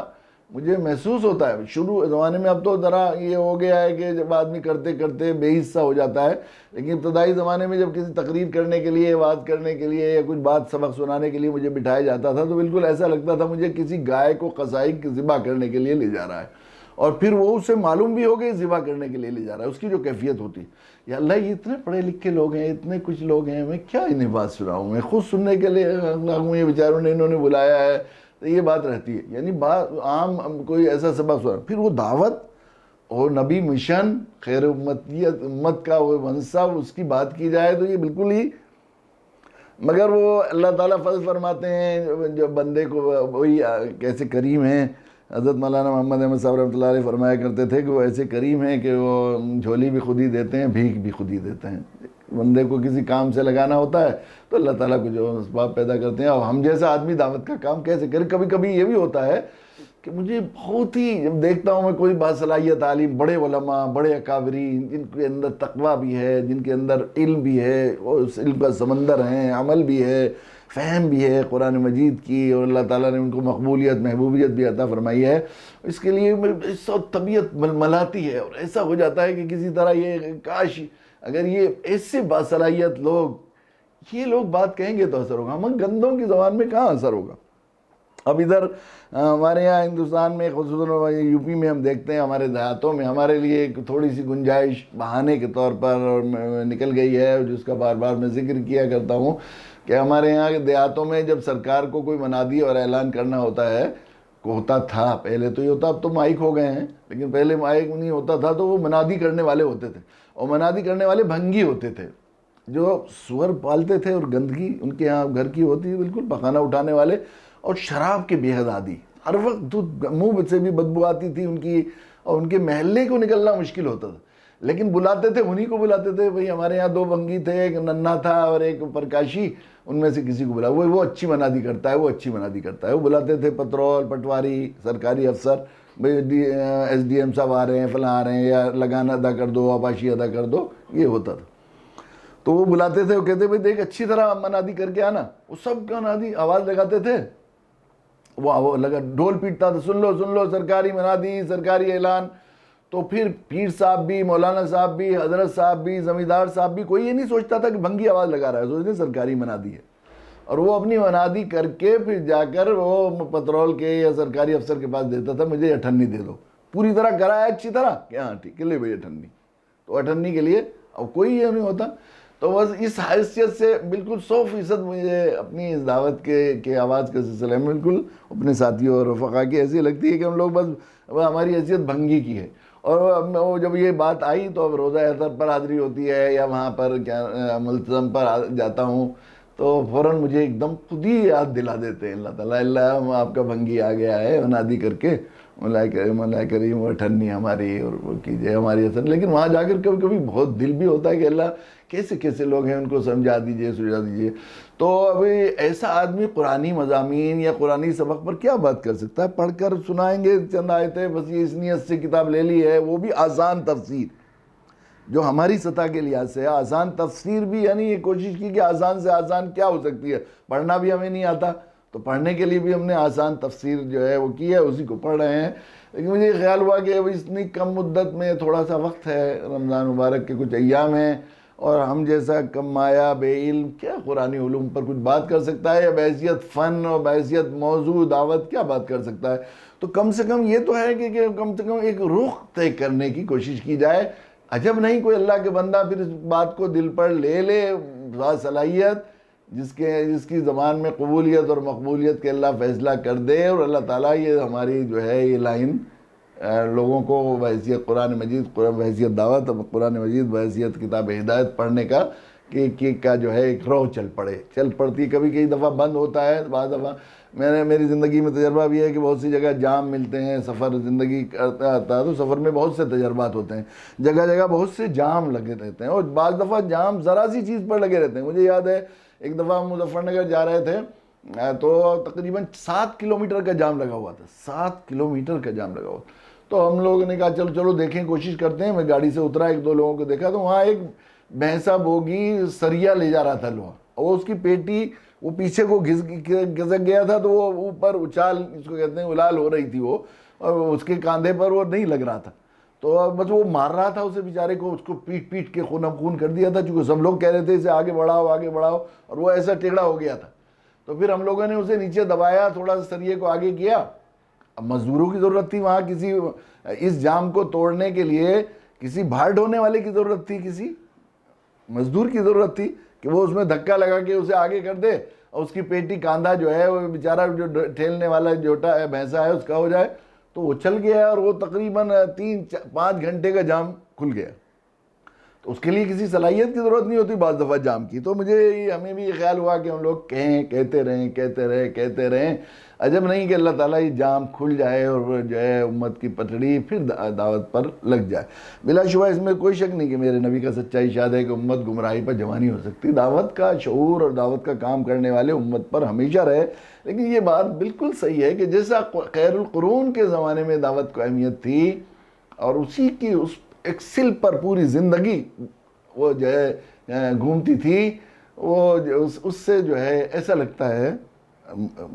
مجھے محسوس ہوتا ہے شروع زمانے میں، اب تو ذرا یہ ہو گیا ہے کہ جب آدمی کرتے کرتے بے حصہ ہو جاتا ہے، لیکن ابتدائی زمانے میں جب کسی تقریر کرنے کے لیے، وعظ کرنے کے لیے یا کچھ بات سبق سنانے کے لیے مجھے بٹھایا جاتا تھا، تو بالکل ایسا لگتا تھا مجھے کسی گائے کو قصائی ذبح کرنے کے لیے لے جا رہا ہے، اور پھر وہ اسے معلوم بھی ہو کہ ذبح کرنے کے لیے لے جا رہا ہے، اس کی جو کیفیت ہوتی ہے، یا اللہ یہ اتنے پڑھے لکھے لوگ ہیں، اتنے کچھ لوگ ہیں، میں کیا انہیں بات سناؤں، میں خود سننے کے لیے یہ بیچاروں نے انہوں نے بلایا ہے، تو یہ بات رہتی ہے۔ یعنی بات عام کوئی ایسا سبق سنا، پھر وہ دعوت اور نبی مشن خیر امتیت، امت کا وہ منصب، اس کی بات کی جائے تو یہ بالکل ہی، مگر وہ اللہ تعالیٰ فضل فرماتے ہیں جو بندے کو، وہی کیسے کریم ہیں۔ حضرت مولانا محمد احمد صاحب رحمۃ اللہ علیہ فرمایا کرتے تھے کہ وہ ایسے کریم ہیں کہ وہ جھولی بھی خود ہی دیتے ہیں، بھیک بھی خود ہی دیتے ہیں۔ بندے کو کسی کام سے لگانا ہوتا ہے تو اللہ تعالیٰ کو جو اسباب پیدا کرتے ہیں، اور ہم جیسا آدمی دعوت کا کام کیسے کرے۔ کبھی کبھی یہ بھی ہوتا ہے کہ مجھے بہت ہی، جب دیکھتا ہوں میں کوئی باصلاحیت عالم، بڑے علماء، بڑے اکابرین، جن کے اندر تقویٰ بھی ہے، جن کے اندر علم بھی ہے، اور اس علم کا سمندر ہے، عمل بھی ہے، فہم بھی ہے قرآن مجید کی، اور اللہ تعالیٰ نے ان کو مقبولیت، محبوبیت بھی عطا فرمائی ہے، اس کے لیے ایسا طبیعت ململاتی ہے، اور ایسا ہو جاتا ہے کہ کسی طرح یہ کاش اگر یہ ایسے باصلاحیت لوگ، یہ لوگ بات کہیں گے تو اثر ہوگا، ہم گندوں کی زبان میں کہاں اثر ہوگا۔ اب ادھر ہمارے یہاں ہندوستان میں، خصوصاً یو پی میں ہم دیکھتے ہیں، ہمارے دیہاتوں میں ہمارے لیے ایک تھوڑی سی گنجائش بہانے کے طور پر نکل گئی ہے، جس کا بار بار میں ذکر کیا کرتا ہوں کہ ہمارے یہاں کے دیہاتوں میں جب سرکار کو کوئی منادی اور اعلان کرنا ہوتا ہے، ہوتا تھا پہلے تو یہ ہوتا، اب تو مائک ہو گئے ہیں، لیکن پہلے مائک نہیں ہوتا تھا، تو وہ منادی کرنے والے ہوتے تھے، اور منادی کرنے والے بھنگی ہوتے تھے، جو سور پالتے تھے، اور گندگی ان کے یہاں گھر کی ہوتی ہے بالکل، پخانہ اٹھانے والے، اور شراب کے بے حد عادی، ہر وقت منہ سے بھی بدبو آتی تھی ان کی، اور ان کے محلے کو نکلنا مشکل ہوتا تھا۔ لیکن بلاتے تھے انہی کو بلاتے تھے. بھئی ہمارے یہاں 2 بھنگی تھے, ایک ننھا تھا اور ایک پرکاشی, ان میں سے کسی کو بلا, وہ اچھی منادی کرتا ہے, وہ اچھی منادی کرتا ہے. وہ بلاتے تھے پترول, پٹواری, سرکاری افسر, بھئی ایس ڈی ایم صاحب آ رہے ہیں, فلاں آ رہے ہیں, یا لگان ادا کر دو, آپاشی ادا کر دو, یہ ہوتا تھا. تو وہ بلاتے تھے, وہ کہتے بھئی دیکھ اچھی طرح منادی کر کے آنا. وہ سب کا منادی آواز لگاتے تھے, وہ لگا ڈھول پیٹتا تھا, سن لو سرکاری منادی, سرکاری اعلان. تو پھر پیر صاحب بھی, مولانا صاحب بھی, حضرت صاحب بھی, زمیندار صاحب بھی, کوئی یہ نہیں سوچتا تھا کہ بھنگی آواز لگا رہا ہے, سوچتے سرکاری منادی ہے. اور وہ اپنی منادی کر کے پھر جا کر وہ پترول کے یا سرکاری افسر کے پاس دیتا تھا, مجھے 98 دے دو. پوری طرح کرایا اچھی طرح کہ ہاں ٹھیک ہے, لے بھائی 98. تو 98 کے لیے اب کوئی یہ نہیں ہوتا. تو بس اس حیثیت سے بالکل 100% مجھے اپنی اس دعوت کے آواز کے سلسلے میں بالکل اپنے ساتھیوں اور رفقا کی ایسی لگتی ہے کہ ہم لوگ بس ہماری حیثیت بھنگی کی ہے. اور جب یہ بات آئی تو اب روزہ افطار پر حاضری ہوتی ہے یا وہاں پر کیا ملتزم پر جاتا ہوں, تو فوراً مجھے ایک دم خود ہی یاد دلا دیتے ہیں اللہ تعالیٰ, اللہ آپ کا بھنگی آ گیا ہے, منادی کر کے مولا کریم 98 ہماری اور وہ کیجئے ہماری اثر. لیکن وہاں جا کر کبھی کبھی بہت دل بھی ہوتا ہے کہ اللہ کیسے کیسے لوگ ہیں, ان کو سمجھا دیجئے, سجھا دیجئے. تو ابھی ایسا آدمی قرآنی مضامین یا قرآنی سبق پر کیا بات کر سکتا ہے؟ پڑھ کر سنائیں گے چند آیتیں, بس یہ اس نیت سے کتاب لے لی ہے, وہ بھی آسان تفسیر جو ہماری سطح کے لحاظ سے ہے. آسان تفسیر بھی یعنی یہ کوشش کی کہ آسان سے آسان کیا ہو سکتی ہے. پڑھنا بھی ہمیں نہیں آتا, تو پڑھنے کے لیے بھی ہم نے آسان تفسیر جو ہے وہ کی ہے, اسی کو پڑھ رہے ہیں. لیکن مجھے یہ خیال ہوا کہ اب اتنی کم مدت میں تھوڑا سا وقت ہے, رمضان مبارک کے کچھ ایام ہیں, اور ہم جیسا کم مایہ بے علم کیا قرآنی علوم پر کچھ بات کر سکتا ہے, یا بحیثیت فن اور بحیثیت موضوع دعوت کیا بات کر سکتا ہے. تو کم سے کم یہ تو ہے کہ کم سے کم ایک رخ طے کرنے کی کوشش کی جائے. عجب نہیں کوئی اللہ کے بندہ پھر اس بات کو دل پر لے صلاحیت, جس کی زبان میں قبولیت اور مقبولیت کے اللہ فیصلہ کر دے, اور اللہ تعالیٰ یہ ہماری جو ہے یہ لائن لوگوں کو بحیثیت قرآن مجید, بحیثیت دعوت, قرآن مجید بحیثیت کتاب ہدایت پڑھنے کا کا جو ہے ایک رو چل پڑتی. کئی دفعہ بند ہوتا ہے, بعض دفعہ میری زندگی میں تجربہ بھی ہے کہ بہت سی جگہ جام ملتے ہیں, سفر زندگی کرتا آتا ہے تو سفر میں بہت سے تجربات ہوتے ہیں, جگہ جگہ بہت سے جام لگے رہتے ہیں, اور بعض دفعہ جام ذرا سی چیز پر لگے رہتے ہیں. مجھے یاد ہے ایک دفعہ ہم مظفر نگر جا رہے تھے, تو تقریباً 7 کلومیٹر کا جام لگا ہوا تھا, 7 کلومیٹر کا جام لگا ہوا. تو ہم لوگوں نے کہا چلو دیکھیں, کوشش کرتے ہیں. میں گاڑی سے اترا, 1-2 لوگوں کو دیکھا, تو وہاں ایک بھینسا بوگی سریا لے جا رہا تھا لوہا, اور اس کی پیٹی وہ پیچھے کو گھسک گیا تھا, تو وہ اوپر اچال اس کو کہتے ہیں اولال ہو رہی تھی وہ, اور اس کے کاندھے پر وہ نہیں لگ رہا تھا. تو بس وہ مار رہا تھا اسے بیچارے کو, اس کو پیٹ کے خون کر دیا تھا, چونکہ سب لوگ کہہ رہے تھے اسے آگے بڑھاؤ, اور وہ ایسا ٹیڑھا ہو گیا تھا. تو پھر ہم لوگوں نے اسے نیچے دبایا, تھوڑا سا سریے کو آگے کیا. اب مزدوروں کی ضرورت تھی وہاں, کسی اس جام کو توڑنے کے لیے کسی بھار ڈھونے والے کی ضرورت تھی, کسی مزدور کی ضرورت تھی کہ وہ اس میں دھکا لگا کے اسے آگے کر دے, اور اس کی پیٹی کاندھا جو ہے وہ بیچارہ جو ٹھیلنے والا جوٹا ہے بھینسا ہے اس کا ہو جائے. تو وہ چل گیا, اور وہ تقریباً 3-5 گھنٹے کا جام کھل گیا. تو اس کے لیے کسی صلاحیت کی ضرورت نہیں ہوتی بعض دفعہ جام کی. تو ہمیں بھی یہ خیال ہوا کہ ہم لوگ کہتے رہیں. عجب نہیں کہ اللہ تعالیٰ یہ جام کھل جائے, اور جو ہے امت کی پٹڑی پھر دعوت پر لگ جائے. بلا شبہ اس میں کوئی شک نہیں کہ میرے نبی کا سچا ارشاد ہے کہ امت گمراہی پر جوانی ہو سکتی. دعوت کا شعور اور دعوت کا کام کرنے والے امت پر ہمیشہ رہے. لیکن یہ بات بالکل صحیح ہے کہ جیسا خیر القرون کے زمانے میں دعوت کو اہمیت تھی, اور اسی کی اس ایکسل پر پوری زندگی وہ جو ہے گھومتی تھی, وہ اس سے جو ہے ایسا لگتا ہے,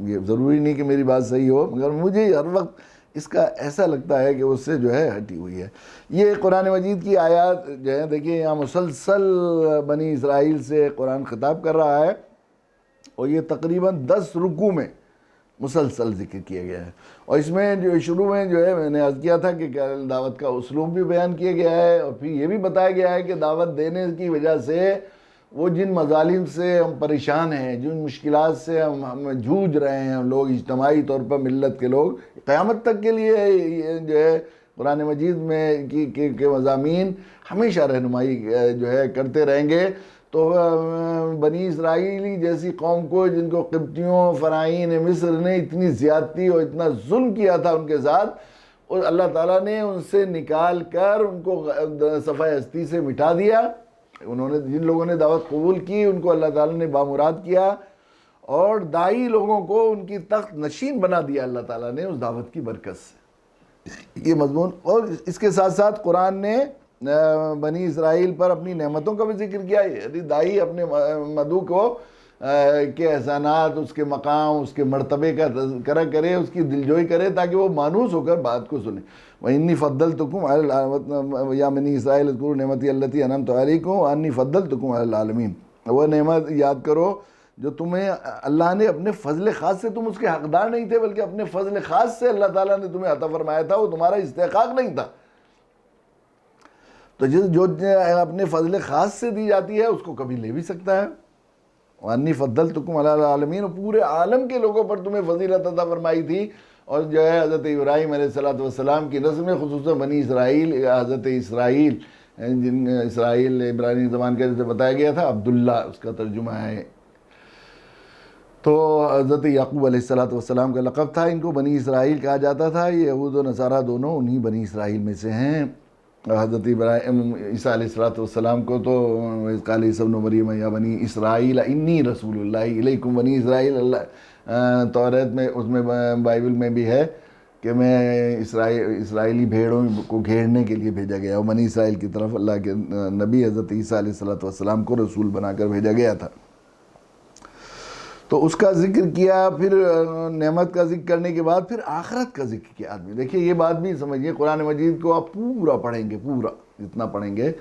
یہ ضروری نہیں کہ میری بات صحیح ہو, مگر مجھے ہر وقت اس کا ایسا لگتا ہے کہ اس سے جو ہے ہٹی ہوئی ہے. یہ قرآن مجید کی آیات جو ہے دیکھیے, یہاں مسلسل بنی اسرائیل سے قرآن خطاب کر رہا ہے, اور یہ تقریباً 10 رکوع میں مسلسل ذکر کیا گیا ہے. اور اس میں جو شروع میں جو ہے میں نے عرض کیا تھا کہ دعوت کا اسلوب بھی بیان کیا گیا ہے, اور پھر یہ بھی بتایا گیا ہے کہ دعوت دینے کی وجہ سے وہ جن مظالم سے ہم پریشان ہیں, جن مشکلات سے ہم جھوج رہے ہیں ہم لوگ اجتماعی طور پر, ملت کے لوگ, قیامت تک کے لیے جو ہے قرآن مجید میں کے مضامین ہمیشہ رہنمائی جو ہے کرتے رہیں گے. تو بنی اسرائیلی جیسی قوم کو, جن کو قبطیوں فرعین مصر نے اتنی زیادتی اور اتنا ظلم کیا تھا ان کے ساتھ, اور اللہ تعالیٰ نے ان سے نکال کر ان کو صفحہ ہستی سے مٹا دیا. انہوں نے جن لوگوں نے دعوت قبول کی ان کو اللہ تعالیٰ نے بامراد کیا، اور داعی لوگوں کو ان کی تخت نشین بنا دیا اللہ تعالیٰ نے اس دعوت کی برکت سے. یہ مضمون. اور اس کے ساتھ ساتھ قرآن نے بنی اسرائیل پر اپنی نعمتوں کا بھی ذکر کیا. یعنی داعی اپنے مدعو کو کے احسانات، اس کے مقام، اس کے مرتبے کا تذکرہ کرے، اس کی دلجوئی کرے تاکہ وہ مانوس ہو کر بات کو سنے. وَإِنِّي فَضَّلْتُكُمْ عَلَى يَا بَنِي إِسْرَائِيلَ اذْكُرُوا نِعْمَتِيَ الَّتِي أَنْعَمْتُ عَلَيْكُمْ وَأَنِّي فَضَّلْتُكُمْ عَلَى الْعَالَمِينَ. وہ نعمت یاد کرو جو تمہیں اللہ نے اپنے فضل خاص سے، تم اس کے حقدار نہیں تھے بلکہ اپنے فضل خاص سے اللہ تعالیٰ نے تمہیں عطا فرمایا تھا، وہ تمہارا استحقاق نہیں تھا. تو جو اپنے فضل خاص سے دی جاتی ہے اس کو کبھی لے بھی سکتا ہے. وَأَنِّي فَضَّلْتُكُمْ عَلَى الْعَالَمِينَ، پورے عالم کے لوگوں پر تمہیں فضیلت عطا فرمائی تھی. اور جو ہے حضرت ابراہیم علیہ السلام کی نسل میں خصوصاً بنی اسرائیل، حضرت اسرائیل، اسرائیل ابراہیم زبان کے جیسے بتایا گیا تھا، عبداللہ اس کا ترجمہ ہے. تو حضرت یعقوب علیہ السلام کا لقب تھا. ان کو بنی اسرائیل کہا جاتا تھا. یہ یہود و نصارہ دونوں انہی بنی اسرائیل میں سے ہیں. حضرت عیسیٰ علیہ السلام کو تو قال عیسی ابن مریم یا بنی اسرائیل انی رسول اللہ الیکم. بنی اسرائیل اللہ توریت میں، اس میں بائبل میں بھی ہے کہ میں اسرائیلی بھیڑوں کو گھیرنے کے لیے بھیجا گیا. اور بنی اسرائیل کی طرف اللہ کے نبی حضرت عیسیٰ علیہ السلام کو رسول بنا کر بھیجا گیا تھا. تو اس کا ذکر کیا. پھر نعمت کا ذکر کرنے کے بعد پھر آخرت کا ذکر کیا. آدمی دیکھیے یہ بات بھی سمجھیے، قرآن مجید کو آپ پورا پڑھیں گے، پورا جتنا پڑھیں گے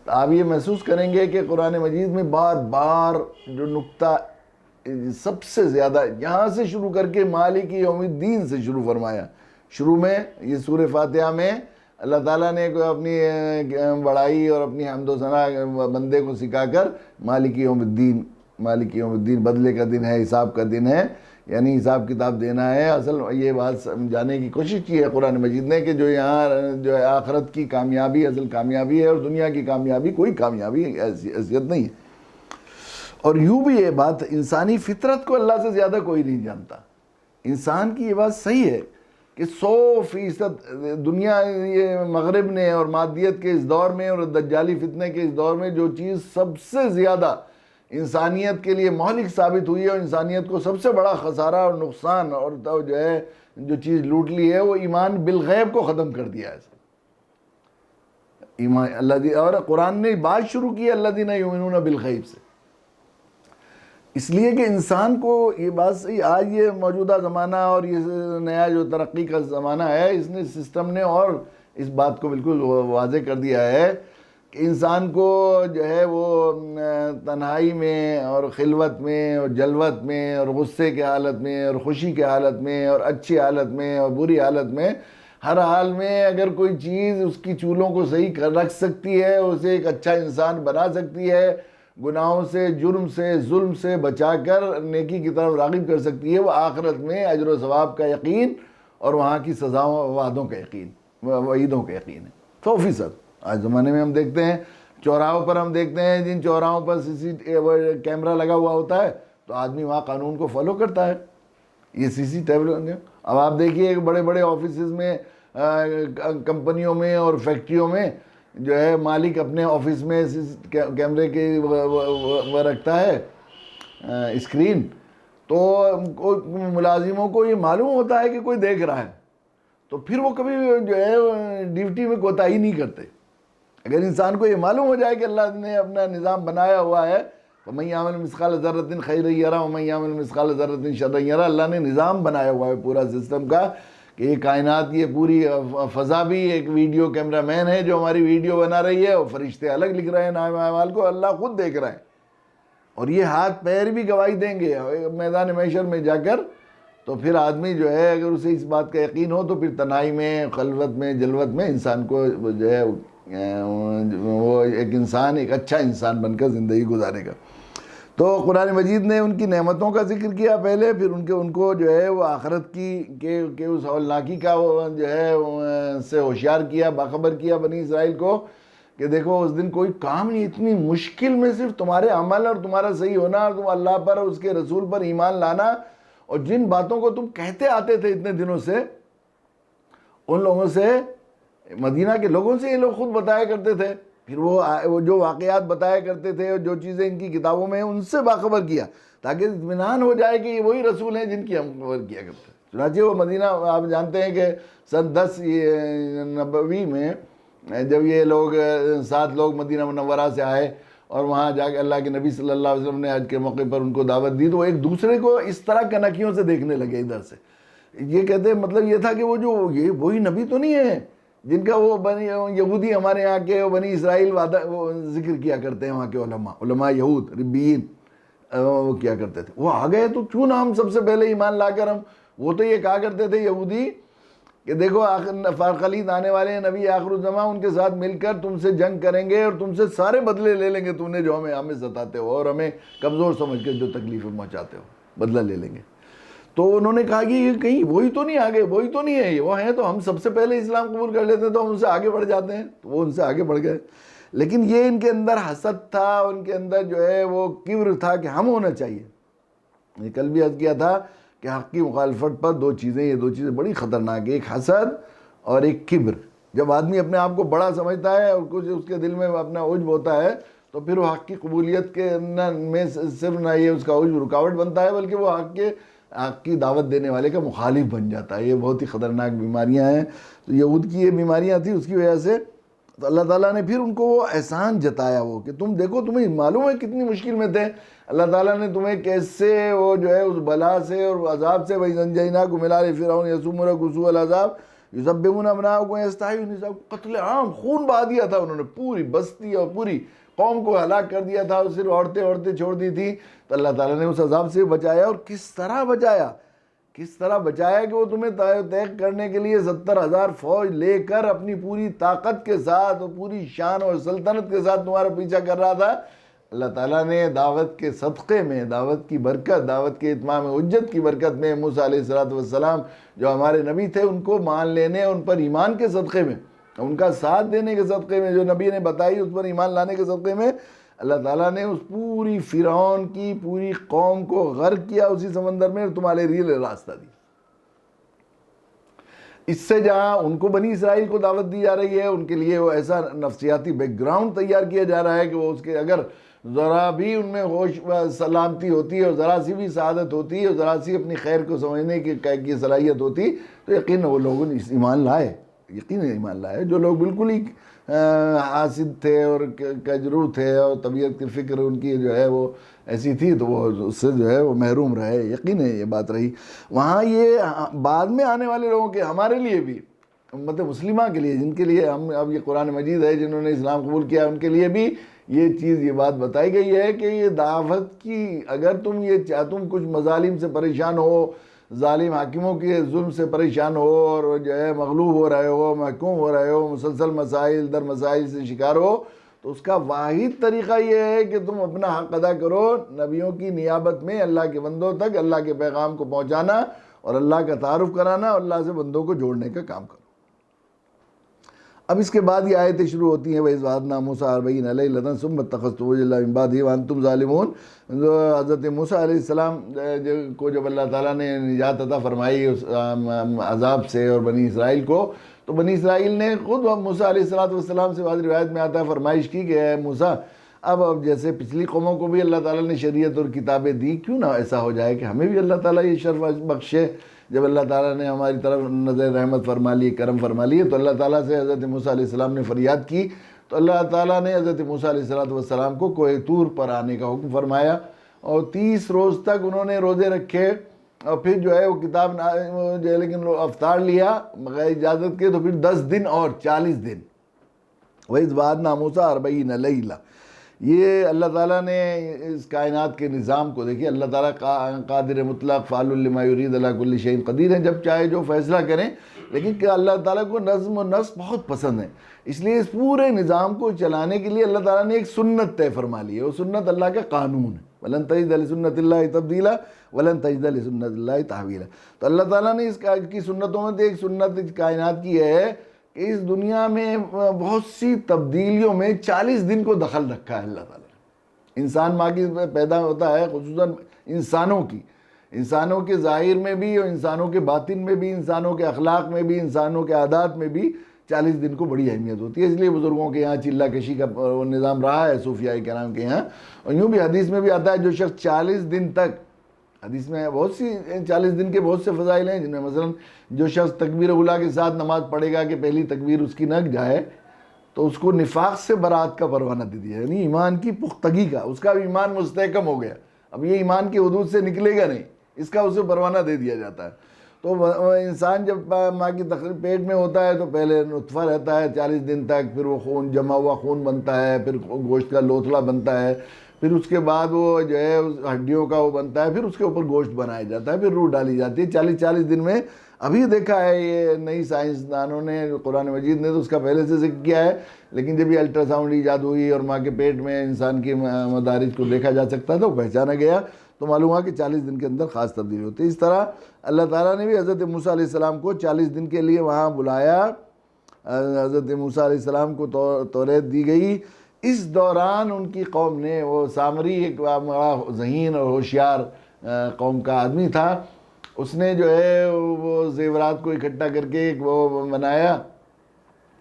تو آپ یہ محسوس کریں گے کہ قرآن مجید میں بار بار جو نقطہ سب سے زیادہ یہاں سے شروع کر کے مالک یوم الدین سے شروع فرمایا. شروع میں یہ سورہ فاتحہ میں اللہ تعالیٰ نے اپنی بڑائی اور اپنی حمد و ثنا بندے کو سکھا کر مالک یوم الدین، مالک یوم الدین بدلے کا دن ہے، حساب کا دن ہے، یعنی حساب کتاب دینا ہے. اصل یہ بات سمجھانے کی کوشش کی ہے قرآن مجید نے کہ جو یہاں جو ہے آخرت کی کامیابی اصل کامیابی ہے، اور دنیا کی کامیابی کوئی کامیابی حیثیت نہیں ہے. اور یوں بھی یہ بات انسانی فطرت کو اللہ سے زیادہ کوئی نہیں جانتا. انسان کی یہ بات صحیح ہے کہ 100% دنیا یہ مغرب نے اور مادیت کے اس دور میں اور دجالی فتنے کے اس دور میں جو چیز سب سے زیادہ انسانیت کے لیے مہلک ثابت ہوئی ہے، اور انسانیت کو سب سے بڑا خسارہ اور نقصان اور جو ہے جو چیز لوٹ لی ہے، وہ ایمان بالغیب کو ختم کر دیا ہے. ایمان اور قرآن نے بات شروع کی الذین یؤمنون بالغیب سے، اس لیے کہ انسان کو یہ بات صحیح. آج یہ موجودہ زمانہ اور یہ نیا جو ترقی کا زمانہ ہے، اس نے سسٹم نے اور اس بات کو بالکل واضح کر دیا ہے کہ انسان کو جو ہے وہ تنہائی میں اور خلوت میں اور جلوت میں اور غصے کے حالت میں اور خوشی کے حالت میں اور اچھی حالت میں اور بری حالت میں، ہر حال میں اگر کوئی چیز اس کی چولوں کو صحیح کر رکھ سکتی ہے، اسے ایک اچھا انسان بنا سکتی ہے، گناہوں سے، جرم سے، ظلم سے بچا کر نیکی کی طرف راغب کر سکتی ہے، وہ آخرت میں اجر و ثواب کا یقین اور وہاں کی سزاؤں وعدوں کا یقین، وعیدوں کا یقین ہے. 100%. آج زمانے میں ہم دیکھتے ہیں چوراہوں پر، ہم دیکھتے ہیں جن چوراہوں پر کیمرہ لگا ہوا ہوتا ہے تو آدمی وہاں قانون کو فالو کرتا ہے. یہ CCTV. اب آپ دیکھیے بڑے بڑے آفیسز میں، کمپنیوں میں اور فیکٹریوں میں جو ہے مالک اپنے آفس میں کیمرے کے وہ رکھتا ہے اسکرین، تو ملازموں کو یہ معلوم ہوتا ہے کہ کوئی دیکھ رہا ہے، تو پھر وہ کبھی جو ہے ڈیوٹی میں کوتاہی نہیں کرتے. اگر انسان کو یہ معلوم ہو جائے کہ اللہ نے اپنا نظام بنایا ہوا ہے، وَمَن يَعْمَلْ مِثْقَالَ ذَرَّةٍ خَيْرًا يَرَهُ وَمَن يَعْمَلْ مِثْقَالَ ذَرَّةٍ شَرًّا يَرَهُ، اللہ نے نظام بنایا ہوا ہے پورا سسٹم کا کہ یہ کائنات، یہ پوری فضا بھی ایک ویڈیو کیمرہ مین ہے جو ہماری ویڈیو بنا رہی ہے، اور فرشتے الگ لکھ رہے ہیں نام اعمال کو، اللہ خود دیکھ رہے ہیں. اور یہ ہاتھ پیر بھی گواہی دیں گے میدان محشر میں جا کر. تو پھر آدمی جو ہے اگر اسے اس بات کا یقین ہو تو پھر تنہائی میں، خلوت میں، جلوت میں انسان کو جو ہے وہ ایک انسان، ایک اچھا انسان بن کر زندگی گزارے گا. تو قرآن مجید نے ان کی نعمتوں کا ذکر کیا پہلے، پھر ان کو جو ہے وہ آخرت کی کہ اس ہولناکی کا وہ جو ہے سے ہوشیار کیا، باخبر کیا بنی اسرائیل کو کہ دیکھو اس دن کوئی کام نہیں، اتنی مشکل میں صرف تمہارے عمل اور تمہارا صحیح ہونا اور تم اللہ پر اور اس کے رسول پر ایمان لانا، اور جن باتوں کو تم کہتے آتے تھے اتنے دنوں سے ان لوگوں سے، مدینہ کے لوگوں سے یہ لوگ خود بتایا کرتے تھے، پھر وہ جو واقعات بتایا کرتے تھے اور جو چیزیں ان کی کتابوں میں ہیں ان سے باخبر کیا، تاکہ اطمینان ہو جائے کہ یہ وہی رسول ہیں جن کی ہم خبر کیا کرتے ہیں۔ چنانچہ وہ مدینہ، آپ جانتے ہیں کہ سن 10 نبوی میں جب یہ لوگ 7 لوگ مدینہ منورہ سے آئے اور وہاں جا کے اللہ کے نبی صلی اللہ علیہ وسلم نے حج کے موقع پر ان کو دعوت دی، تو وہ ایک دوسرے کو اس طرح کنکھیوں سے دیکھنے لگے ادھر سے۔ یہ کہتے ہیں مطلب یہ تھا کہ وہ جو یہ وہی نبی تو نہیں ہے جن کا وہ بنی یہودی ہمارے یہاں کے بنی اسرائیل وہ ذکر کیا کرتے ہیں، وہاں کے علماء یہود ربیین وہ کیا کرتے تھے، وہ آ گئے تو کیوں نہ ہم سب سے پہلے ایمان لا کر وہ تو یہ کہا کرتے تھے یہودی کہ دیکھو فارخلید آنے والے ہیں نبی آخر الزماں، ان کے ساتھ مل کر تم سے جنگ کریں گے اور تم سے سارے بدلے لے لیں گے، تم نے جو ہمیں ستاتے ہو اور ہمیں کمزور سمجھ کے جو تکلیفیں پہنچاتے ہو، بدلہ لے لیں گے۔ تو انہوں نے کہا کہ یہ کہیں وہی تو نہیں آگے، وہی تو نہیں ہے، وہ ہیں تو ہم سب سے پہلے اسلام قبول کر لیتے ہیں تو ہم ان سے آگے بڑھ جاتے ہیں، تو وہ ان سے آگے بڑھ گئے۔ لیکن یہ ان کے اندر حسد تھا، ان کے اندر جو ہے وہ کبر تھا کہ ہم ہونا چاہیے۔ کل بھی عرض کیا تھا کہ حق کی مخالفت پر یہ دو چیزیں بڑی خطرناک ہیں، ایک حسد اور ایک کبر۔ جب آدمی اپنے آپ کو بڑا سمجھتا ہے اور کچھ اس کے دل میں اپنا عجب ہوتا ہے تو پھر وہ حق کی قبولیت کے میں صرف نہ یہ اس کا عجب رکاوٹ بنتا ہے، بلکہ وہ حق کی دعوت دینے والے کا مخالف بن جاتا ہے۔ یہ بہت ہی خطرناک بیماریاں ہیں۔ تو یہود کی یہ بیماریاں تھیں، اس کی وجہ سے تو اللہ تعالیٰ نے پھر ان کو وہ احسان جتایا، وہ کہ تم دیکھو، تمہیں معلوم ہے کتنی مشکل میں تھے، اللہ تعالیٰ نے تمہیں کیسے وہ جو ہے اس بلا سے اور عذاب سے وَإِذْ مِلَا لِفِرْعَوْنَ يَسُومُونَكُمْ سُوءَ الْعَذَابِ يُذَبِّحُونَ أَبْنَاءَكُمْ وَيَسْتَحْيُونَ نِسَاءَكُمْ، قتل عام، خون بہا دیا تھا انہوں نے، پوری بستی اور پوری قوم کو ہلاک کر دیا تھا، اور صرف عورتیں چھوڑ دی تھی۔ تو اللہ تعالیٰ نے اس عذاب سے بچایا، اور کس طرح بچایا کہ وہ تمہیں طے کرنے کے لیے 70,000 فوج لے کر اپنی پوری طاقت کے ساتھ اور پوری شان اور سلطنت کے ساتھ تمہارا پیچھا کر رہا تھا۔ اللہ تعالیٰ نے دعوت کے صدقے میں، دعوت کی برکت، دعوت کے اتمام حجت کی برکت میں موسیٰ علیہ السلام جو ہمارے نبی تھے ان کو مان لینے، ان پر ایمان کے صدقے میں، ان کا ساتھ دینے کے صدقے میں، جو نبی نے بتائی اس پر ایمان لانے کے صدقے میں، اللہ تعالیٰ نے اس پوری فرعون کی پوری قوم کو غرق کیا اسی سمندر میں، اور تمہارے لیے راستہ دی۔ اس سے جہاں ان کو بنی اسرائیل کو دعوت دی جا رہی ہے، ان کے لیے وہ ایسا نفسیاتی بیک گراؤنڈ تیار کیا جا رہا ہے کہ وہ اس کے اگر ذرا بھی ان میں ہوش سلامتی ہوتی ہے اور ذرا سی بھی سعادت ہوتی ہے اور ذرا سی اپنی خیر کو سمجھنے کی صلاحیت ہوتی تو یقیناً وہ لوگوں نے ایمان لائے، جو لوگ بالکل ہی حاسد تھے اور کجرو تھے اور طبیعت کی فکر ان کی جو ہے وہ ایسی تھی، تو وہ اس سے جو ہے وہ محروم رہے۔ یقیناً یہ بات رہی وہاں۔ یہ بعد میں آنے والے لوگوں کے، ہمارے لیے بھی، امت مسلمہ کے لیے، جن کے لیے ہم اب یہ قرآن مجید ہے، جنہوں نے اسلام قبول کیا، ان کے لیے بھی یہ چیز، یہ بات بتائی گئی ہے کہ یہ دعوت کی، اگر تم کچھ مظالم سے پریشان ہو، ظالم حاکموں کے ظلم سے پریشان ہو اور جو ہے مغلوب ہو رہے ہو، محکوم ہو رہے ہو، مسلسل مسائل در مسائل سے شکار ہو، تو اس کا واحد طریقہ یہ ہے کہ تم اپنا حق ادا کرو، نبیوں کی نیابت میں اللہ کے بندوں تک اللہ کے پیغام کو پہنچانا اور اللہ کا تعارف کرانا اور اللہ سے بندوں کو جوڑنے کا کام کرو۔ اب اس کے بعد یہ آیتیں شروع ہوتی ہیں، وَإِذْ وَعَدْنَا مُوسَىٰ 40 لَيْلَةً ثُمَّ اتَّخَذْتُمُ الْعِجْلَ مِن بَعْدِهِ وَأَنْتُمْ ظَالِمُونَ۔ حضرت موسیٰ علیہ السلام کو جب اللہ تعالیٰ نے نجات عطا فرمائی اس عذاب سے اور بنی اسرائیل کو، تو بنی اسرائیل نے خود موسیٰ علیہ السلام سے بعض روایت میں آتا ہے فرمائش کی کہ اے موسیٰ، اب جیسے پچھلی قوموں کو بھی اللہ تعالیٰ نے شریعت اور کتابیں دی، کیوں نہ ایسا ہو جائے کہ ہمیں بھی اللہ تعالیٰ یہ شرف بخشے۔ جب اللہ تعالیٰ نے ہماری طرف نظر رحمت فرما لی، کرم فرما لی، تو اللہ تعالیٰ سے حضرت موسیٰ علیہ السلام نے فریاد کی، تو اللہ تعالیٰ نے حضرت موسیٰ علیہ السلام کو کوہ طور پر آنے کا حکم فرمایا، اور 30 روز تک انہوں نے روزے رکھے، اور پھر جو ہے وہ کتاب جو ہے لیکن افطار لیا بغیر اجازت کے، تو پھر 10 دن اور 40 دن۔ وَإِذْ وَعَدْنَا مُوسَىٰ 40 لَيْلَةً۔ یہ اللہ تعالیٰ نے اس کائنات کے نظام کو دیکھیے، اللہ تعالیٰ قادر مطلق، فعال لما یرید، علی کل شیء قدیر ہے، جب چاہے جو فیصلہ کریں، لیکن کہ اللہ تعالیٰ کو نظم و نسق بہت پسند ہے، اس لیے اس پورے نظام کو چلانے کے لیے اللہ تعالیٰ نے ایک سنت طے فرما لی ہے، وہ سنت اللہ کا قانون ہے، وَلَن تَجِدَ لِسُنَّتِ اللَّهِ تَبْدِيلًا وَلَن تَجِدَ لِسُنَّتِ اللَّهِ تَحْوِيلًا۔ تو اللہ تعالیٰ نے اس کی سنتوں میں ایک سنت کائنات کی ہے کہ اس دنیا میں بہت سی تبدیلیوں میں 40 دن کو دخل رکھا ہے اللہ تعالیٰ نے۔ انسان ماں کی پیدا ہوتا ہے، خصوصاً انسانوں کی انسانوں کے ظاہر میں بھی اور انسانوں کے باطن میں بھی، انسانوں کے اخلاق میں بھی، انسانوں کے عادات میں بھی 40 دن کو بڑی اہمیت ہوتی ہے۔ اس لیے بزرگوں کے یہاں چلہ کشی کا نظام رہا ہے، صوفیاء کرام کے یہاں۔ اور یوں بھی حدیث میں بھی آتا ہے جو شخص 40 دن تک، حدیث میں بہت سی 40 دن کے بہت سے فضائل ہیں، جن میں مثلا جو شخص تکبیر اولیٰ کے ساتھ نماز پڑھے گا کہ پہلی تکبیر اس کی نگ جائے تو اس کو نفاق سے برات کا پروانہ دے دیا، یعنی ایمان کی پختگی کا، اس کا بھی ایمان مستحکم ہو گیا، اب یہ ایمان کی حدود سے نکلے گا نہیں، اس کا اسے پروانہ دے دیا جاتا ہے۔ تو انسان جب ماں کی پیٹ میں ہوتا ہے تو پہلے نطفہ رہتا ہے 40 دن تک، پھر وہ خون جمع ہوا خون بنتا ہے، پھر گوشت کا لوتھڑا بنتا ہے، پھر اس کے بعد وہ جو ہے ہڈیوں کا وہ بنتا ہے، پھر اس کے اوپر گوشت بنایا جاتا ہے، پھر روح ڈالی جاتی ہے 40 دن میں۔ ابھی دیکھا ہے یہ نئی سائنسدانوں نے، قرآن مجید نے تو اس کا پہلے سے ذکر کیا ہے، لیکن جب یہ الٹرا ساؤنڈ ایجاد ہوئی اور ماں کے پیٹ میں انسان کی مدارج کو دیکھا جا سکتا تھا، وہ پہچانا گیا، تو معلوم ہوا کہ 40 دن کے اندر خاص تبدیلی ہوتی ہے۔ اس طرح اللہ تعالیٰ نے بھی حضرت موسیٰ علیہ السلام کو 40 دن کے لیے وہاں بلایا، حضرت موسیٰ علیہ السلام کو توریت دی گئی۔ اس دوران ان کی قوم نے، وہ سامری ایک بڑا ذہین اور ہوشیار قوم کا آدمی تھا، اس نے جو ہے وہ زیورات کو اکٹھا کر کے ایک وہ بنایا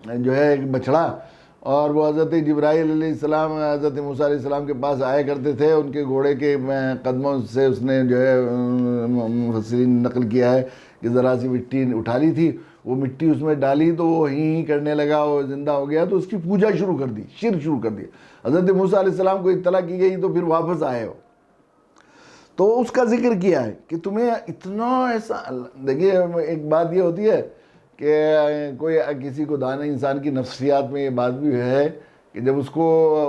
جو ہے ایک بچڑا، اور وہ حضرت جبرائیل علیہ السلام حضرت موسیٰ علیہ السلام کے پاس آیا کرتے تھے، ان کے گھوڑے کے قدموں سے اس نے جو ہے مفسرین نقل کیا ہے کہ ذرا سی مٹی اٹھا لی تھی، وہ مٹی اس میں ڈالی تو وہ ہی کرنے لگا، وہ زندہ ہو گیا، تو اس کی پوجا شروع کر دی، شرک شروع کر دیا۔ حضرت موسیٰ علیہ السلام کو اطلاع کی گئی تو پھر واپس آئے ہو، تو اس کا ذکر کیا ہے کہ تمہیں اتنا ایسا، دیکھیے ایک بات یہ ہوتی ہے کہ کوئی کسی کو دانا، انسان کی نفسیات میں یہ بات بھی ہے کہ جب اس کو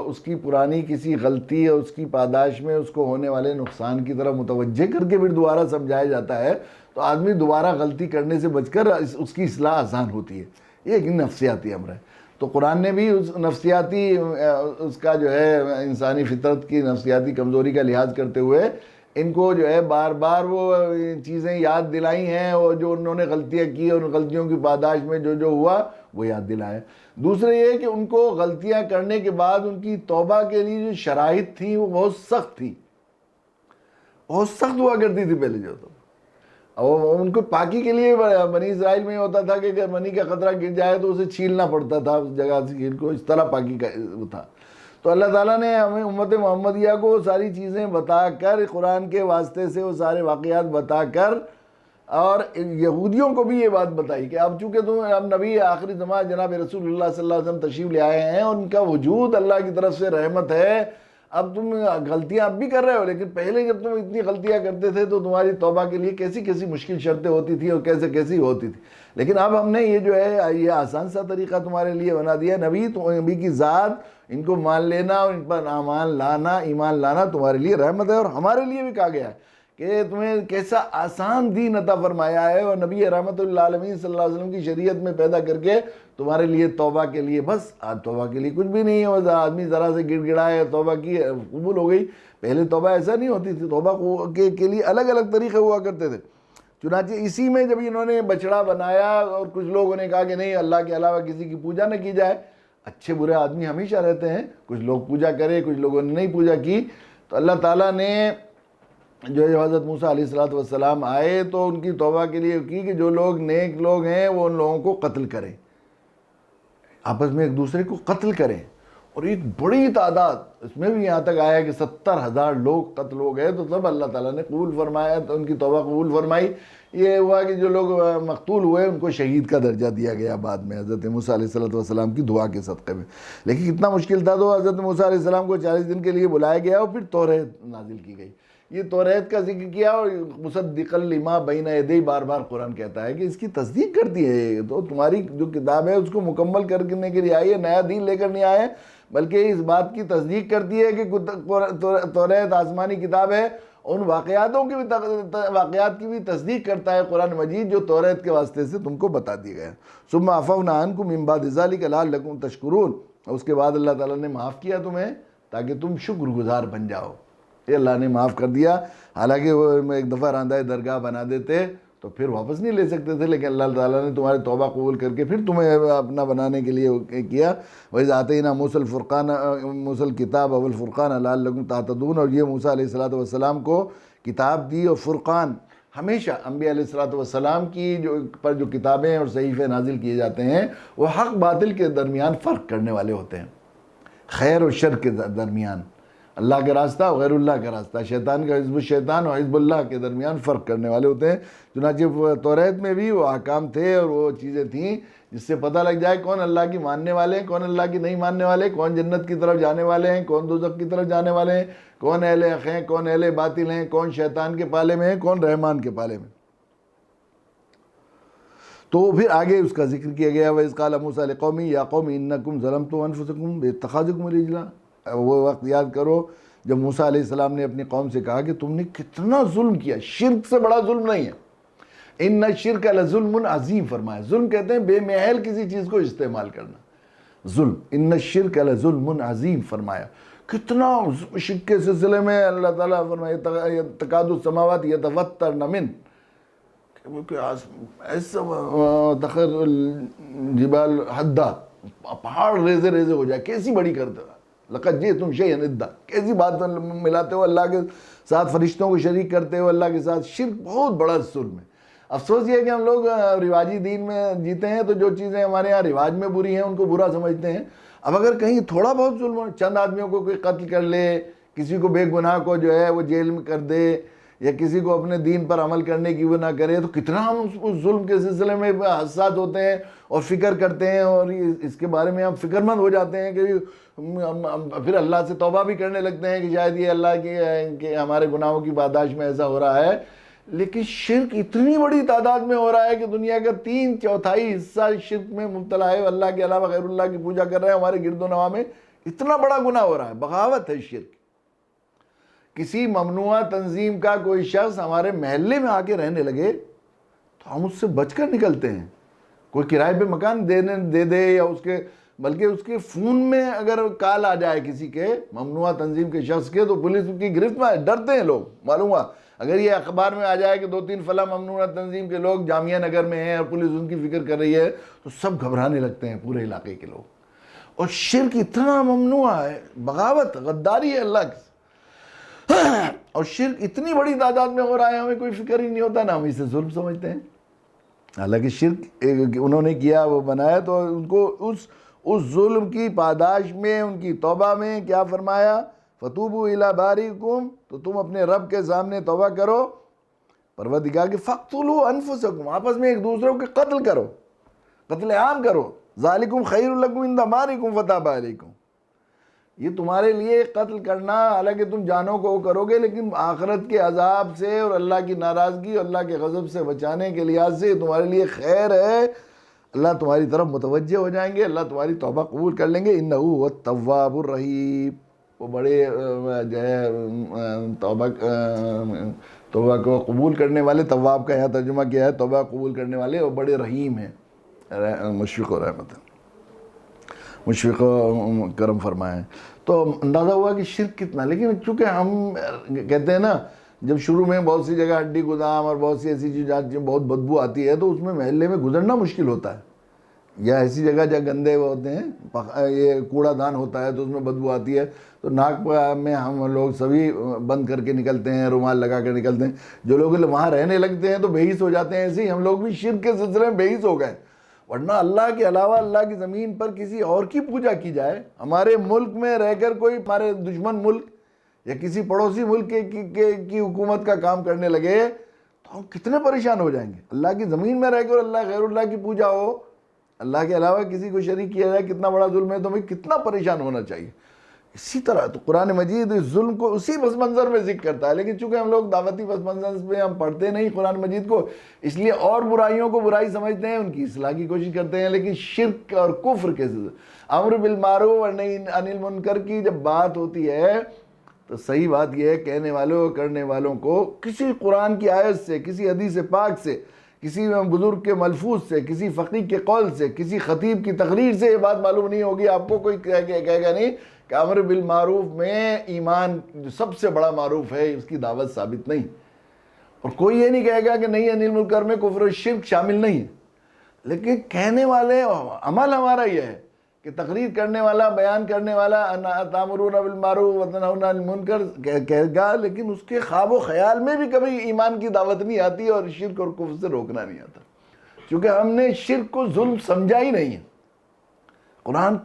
اس کی پرانی کسی غلطی اور اس کی پاداش میں اس کو ہونے والے نقصان کی طرف متوجہ کر کے پھر دوبارہ سمجھایا جاتا ہے تو آدمی دوبارہ غلطی کرنے سے بچ کر اس کی اصلاح آسان ہوتی ہے۔ یہ ایک نفسیاتی امر ہے، تو قرآن نے بھی اس نفسیاتی اس کا جو ہے انسانی فطرت کی نفسیاتی کمزوری کا لحاظ کرتے ہوئے ان کو جو ہے بار بار وہ چیزیں یاد دلائی ہیں، اور جو انہوں نے غلطیاں کی اور ان غلطیوں کی پاداش میں جو ہوا وہ یاد دلائے۔ دوسرے یہ کہ ان کو غلطیاں کرنے کے بعد ان کی توبہ کے لیے جو شرائط تھیں وہ بہت سخت تھی، بہت سخت ہوا کرتی تھی پہلے جو، تو ان کو پاکی کے لیے بنی اسرائیل میں ہوتا تھا کہ منی کا خطرہ گر جائے تو اسے چھیلنا پڑتا تھا اس جگہ سے، ان کو اس طرح پاکی کا وہ تھا۔ تو اللہ تعالیٰ نے ہمیں امت محمدیہ کو وہ ساری چیزیں بتا کر، قرآن کے واسطے سے وہ سارے واقعات بتا کر، اور یہودیوں کو بھی یہ بات بتائی کہ اب چونکہ اب نبی آخری زمان جناب رسول اللہ صلی اللہ علیہ وسلم تشریف لے آئے ہیں، اور ان کا وجود اللہ کی طرف سے رحمت ہے، اب تم غلطیاں اب بھی کر رہے ہو، لیکن پہلے جب تم اتنی غلطیاں کرتے تھے تو تمہاری توبہ کے لیے کیسی کیسی مشکل شرطیں ہوتی تھی اور کیسے کیسی ہوتی تھی، لیکن اب ہم نے یہ جو ہے یہ آسان سا طریقہ تمہارے لیے بنا دیا۔ نبی کی ذات، ان کو مان لینا اور ان پر ایمان لانا تمہارے لیے رحمت ہے، اور ہمارے لیے بھی کہا گیا ہے کہ تمہیں کیسا آسان دین عطا فرمایا ہے، اور نبی رحمت اللہ عالمین صلی اللہ علیہ وسلم کی شریعت میں پیدا کر کے تمہارے لیے توبہ کے لیے، بس توبہ کے لیے کچھ بھی نہیں ہے، آدمی ذرا سے گڑ گڑائے توبہ کی قبول ہو گئی۔ پہلے توبہ ایسا نہیں ہوتی تھی، توبہ کے لیے الگ الگ طریقے ہوا کرتے تھے۔ چنانچہ اسی میں جب انہوں نے بچڑا بنایا اور کچھ لوگوں نے کہا کہ نہیں، اللہ کے علاوہ کسی کی پوجا نہ کی جائے، اچھے برے آدمی ہمیشہ رہتے ہیں، کچھ لوگ پوجا کرے، کچھ لوگوں نے نہیں پوجا کی، تو اللہ تعالیٰ نے جو حضرت موسیٰ علیہ السلام آئے تو ان کی توبہ کے لیے کی کہ جو لوگ نیک لوگ ہیں وہ ان لوگوں کو قتل کریں، آپس میں ایک دوسرے کو قتل کریں، اور ایک بڑی تعداد، اس میں بھی یہاں تک آیا کہ 70,000 لوگ قتل ہو گئے، تو تب اللہ تعالیٰ نے قبول فرمایا، تو ان کی توبہ قبول فرمائی۔ یہ ہوا کہ جو لوگ مقتول ہوئے ان کو شہید کا درجہ دیا گیا بعد میں حضرت موسیٰ علیہ السلام کی دعا کے صدقے میں، لیکن کتنا مشکل تھا، تو حضرت موسیٰ علیہ السلام کو 40 دن کے لیے بلایا گیا اور پھر توریت نازل کی گئی۔ یہ توریت کا ذکر کیا، اور مصدقا لما بین یدی، بار بار قرآن کہتا ہے کہ اس کی تصدیق کرتی ہے، تو تمہاری جو کتاب ہے اس کو مکمل کرنے کے لیے آئی ہے، نیا دین لے کر نہیں آئے، بلکہ اس بات کی تصدیق کرتی ہے کہ توریت آسمانی کتاب ہے، ان واقعات کی بھی تصدیق کرتا ہے قرآن مجید جو توریت کے واسطے سے تم کو بتا دی گیا۔ ثم عفونا عنکم من بعد ذلک لعلکم تشکرون، اس کے بعد اللہ تعالیٰ نے معاف کیا تمہیں تاکہ تم شکر گزار بن جاؤ، یہ اللہ نے معاف کر دیا۔ حالانکہ وہ ایک دفعہ راندہ درگاہ بنا دیتے تو پھر واپس نہیں لے سکتے تھے، لیکن اللہ تعالیٰ نے تمہاری توبہ قبول کر کے پھر تمہیں اپنا بنانے کے لیے کیا۔ وَإِذْ آتَيْنَا مُوسَى الْكِتَابَ وَالْفُرْقَانَ لَعَلَّكُمْ تَهْتَدُونَ، اور یہ موسیٰ علیہ السلام کو کتاب دی اور فرقان. ہمیشہ انبیاء علیہ الصلوۃ والسلام کی جو کتابیں اور صحیفے نازل کیے جاتے ہیں وہ حق باطل کے درمیان فرق کرنے والے ہوتے ہیں، خیر و شر کے درمیان، اللہ کا راستہ اور غیر اللہ کا راستہ، شیطان کا حزب الشیطان اور حزب اللہ کے درمیان فرق کرنے والے ہوتے ہیں. چنانچہ توریت میں بھی وہ احکام تھے اور وہ چیزیں تھیں جس سے پتہ لگ جائے کون اللہ کی ماننے والے ہیں، کون اللہ کی نہیں ماننے والے، کون جنت کی طرف جانے والے ہیں، کون دوزخ کی طرف جانے والے ہیں، کون اہل حق ہیں، کون اہل باطل ہیں، کون شیطان کے پالے میں ہیں، کون رحمان کے پالے میں. تو پھر آگے اس کا ذکر کیا گیا وَإِذْ قَالَ مُوسَىٰ لِقَوْمِهِ يَا قَوْمِ إِنَّكُمْ ظَلَمْتُمْ أَنفُسَكُمْ بِاتِّخَاذِكُمُ الْعِجْلَ. وہ وقت یاد کرو جب موسیٰ علیہ السلام نے اپنی قوم سے کہا کہ تم نے کتنا ظلم کیا. شرک سے بڑا ظلم نہیں ہے. ان الشرک لظلم عظیم فرمایا. ظلم کہتے ہیں بے محل کسی چیز کو استعمال کرنا. ظلم ان الشرک لظلم عظیم فرمایا. کتنا شرک کے سلسلے میں اللہ تعالیٰ فرمایا تکاد السماوات یتفطرن من، ایسا تخر الجبال حدا، پہاڑ ریزے ریزے ہو جائے، کیسی بڑی کرتے ہو. لقد جئتم شیئا ادا، کیسی بات ملاتے ہو اللہ کے ساتھ، فرشتوں کو شریک کرتے ہو اللہ کے ساتھ. شرک بہت بڑا ظلم ہے. افسوس یہ ہے کہ ہم لوگ رواجی دین میں جیتے ہیں تو جو چیزیں ہمارے ہاں رواج میں بری ہیں ان کو برا سمجھتے ہیں. اب اگر کہیں تھوڑا بہت ظلم ہو، چند آدمیوں کو کوئی قتل کر لے، کسی کو بے گناہ کو جو ہے وہ جیل میں کر دے، یا کسی کو اپنے دین پر عمل کرنے کی وہ نہ کرے، تو کتنا ہم اس ظلم کے سلسلے میں حساس ہوتے ہیں اور فکر کرتے ہیں، اور اس کے بارے میں ہم فکر مند ہو جاتے ہیں کہ پھر اللہ سے توبہ بھی کرنے لگتے ہیں کہ شاید یہ اللہ کی ہمارے گناہوں کی پاداش میں ایسا ہو رہا ہے. لیکن شرک اتنی بڑی تعداد میں ہو رہا ہے کہ دنیا کا 3/4 حصہ شرک میں مبتلا ہے، اللہ کے علاوہ غیر اللہ کی پوجا کر رہے ہیں. ہمارے گرد و نواح میں اتنا بڑا گناہ ہو رہا ہے، بغاوت ہے شرک. کسی ممنوعہ تنظیم کا کوئی شخص ہمارے محلے میں آ کے رہنے لگے تو ہم اس سے بچ کر نکلتے ہیں. کوئی کرائے پہ مکان دے دے یا بلکہ اس کے فون میں اگر کال آ جائے کسی کے ممنوعہ تنظیم کے شخص کے تو پولیس کی گرفت میں ڈرتے ہیں لوگ. معلوم ہوا اگر یہ اخبار میں آ جائے کہ 2-3 فلاں ممنوعہ تنظیم کے لوگ جامعہ نگر میں ہیں اور پولیس ان کی فکر کر رہی ہے تو سب گھبرانے لگتے ہیں پورے علاقے کے لوگ. اور شرک اتنا ممنوع ہے، بغاوت غداری ہے اللہ کے، اور شرک اتنی بڑی تعداد میں ہو رہا ہے ہمیں کوئی فکر ہی نہیں ہوتا، نہ ہم اسے ظلم سمجھتے ہیں. حالانکہ شرک انہوں نے کیا، وہ بنایا، تو ان کو اس ظلم کی پاداش میں، ان کی توبہ میں کیا فرمایا؟ فتوبوا الی باریکم، تو تم اپنے رب کے سامنے توبہ کرو. پروردگار کے فاقتلوا انفسکم، آپس میں ایک دوسرے کو قتل کرو، قتل عام کرو. ذالکم خیر لکم عند باریکم فتاب علیکم، یہ تمہارے لیے قتل کرنا، حالانکہ تم جانوں کو کرو گے لیکن آخرت کے عذاب سے اور اللہ کی ناراضگی اور اللہ کے غضب سے بچانے کے لحاظ سے تمہارے لیے خیر ہے. اللہ تمہاری طرف متوجہ ہو جائیں گے، اللہ تمہاری توبہ قبول کر لیں گے. انہ هو التواب الرحیم، وہ بڑے جو ہے توبہ کو قبول کرنے والے، تواب کا یہاں ترجمہ کیا ہے توبہ قبول کرنے والے، اور بڑے رحیم ہیں، مشفق و رحمت، مشفق و کرم فرمائے. تو اندازہ ہوا کہ شرک کتنا. لیکن چونکہ ہم کہتے ہیں نا، جب شروع میں بہت سی جگہ ہڈی گودام اور بہت سی ایسی چیزیں بہت بدبو آتی ہے تو اس میں محلے میں گزرنا مشکل ہوتا ہے، یا ایسی جگہ جہاں گندے ہوتے ہیں، یہ کوڑا دان ہوتا ہے تو اس میں بدبو آتی ہے، تو ناک میں ہم لوگ سبھی بند کر کے نکلتے ہیں، رومال لگا کر نکلتے ہیں. جو لوگ وہاں رہنے لگتے ہیں تو بے حس ہو جاتے ہیں. ایسے ہی ہم لوگ بھی شرک کے سلسلے میں بے حس ہو گئے. ورنہ اللہ کے علاوہ اللہ کی زمین پر کسی اور کی پوجا کی جائے، ہمارے ملک میں رہ کر کوئی ہمارے دشمن ملک یا کسی پڑوسی ملک کی حکومت کا کام کرنے لگے تو ہم کتنے پریشان ہو جائیں گے. اللہ کی زمین میں رہ کر اللہ غیر اللہ کی پوجا ہو، اللہ کے علاوہ کسی کو شریک کیا جائے، کتنا بڑا ظلم ہے. تو ہمیں کتنا پریشان ہونا چاہیے. اسی طرح تو قرآن مجید اس ظلم کو اسی پس منظر میں ذکر کرتا ہے، لیکن چونکہ ہم لوگ دعوتی پس منظر میں ہم پڑھتے نہیں قرآن مجید کو، اس لیے اور برائیوں کو برائی سمجھتے ہیں، ان کی اصلاح کی کوشش کرتے ہیں. لیکن شرک اور کفر کے امر بالمعروف اور نہی عن المنکر کی جب بات ہوتی ہے تو صحیح بات یہ ہے کہنے والوں کرنے والوں کو کسی قرآن کی آیت سے، کسی حدیث پاک سے، کسی بزرگ کے ملفوظ سے، کسی فقیہ کے قول سے، کسی خطیب کی تقریر سے یہ بات معلوم نہیں ہوگی. آپ کو کوئی کہے گا نہیں کہ امر بالمعروف میں ایمان جو سب سے بڑا معروف ہے اس کی دعوت ثابت نہیں، اور کوئی یہ نہیں کہے گا کہ نہیں عن المنکر میں کفر و شرک شامل نہیں. لیکن کہنے والے عمل ہمارا یہ ہے کہ تقریر کرنے والا، بیان کرنے والا تامرون بالمعروف وتنہون عن المنکر کہے گا، لیکن اس کے خواب و خیال میں بھی کبھی ایمان کی دعوت نہیں آتی اور شرک اور کفر سے روکنا نہیں آتا، کیونکہ ہم نے شرک کو ظلم سمجھا ہی نہیں ہے۔ قرآن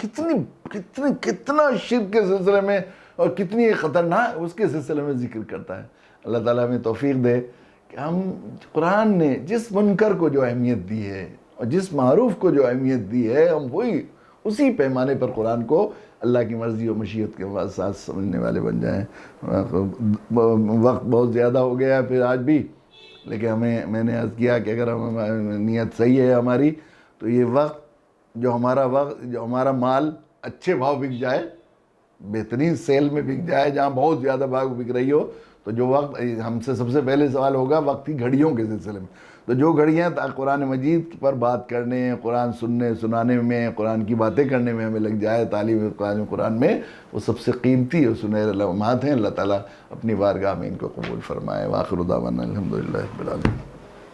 کتنا شرک کے سلسلے میں اور کتنی خطرناک اس کے سلسلے میں ذکر کرتا ہے۔ اللہ تعالیٰ ہمیں توفیق دے کہ ہم قرآن نے جس منکر کو جو اہمیت دی ہے اور جس معروف کو جو اہمیت دی ہے، ہم وہی اسی پیمانے پر قرآن کو اللہ کی مرضی و مشیت کے ساتھ سمجھنے والے بن جائیں۔ وقت بہت زیادہ ہو گیا ہے پھر آج بھی، لیکن میں نے عرض کیا کہ اگر نیت صحیح ہے ہماری تو یہ وقت جو ہمارا مال اچھے بھاؤ بک جائے، بہترین سیل میں بک جائے، جہاں بہت زیادہ بھاگ بک رہی ہو، تو جو وقت ہم سے سب سے پہلے سوال ہوگا وقت کی گھڑیوں کے سلسلے میں، تو جو گھڑیاں قرآن مجید پر بات کرنے، قرآن سنانے میں، قرآن کی باتیں کرنے میں ہمیں لگ جائے، تعلیم قرآن میں، وہ سب سے قیمتی اور سنہرے لمحات ہیں۔ اللہ تعالیٰ اپنی بارگاہ میں ان کو قبول فرمائے۔ وآخر دعوانا الحمدللہ رب العالمین۔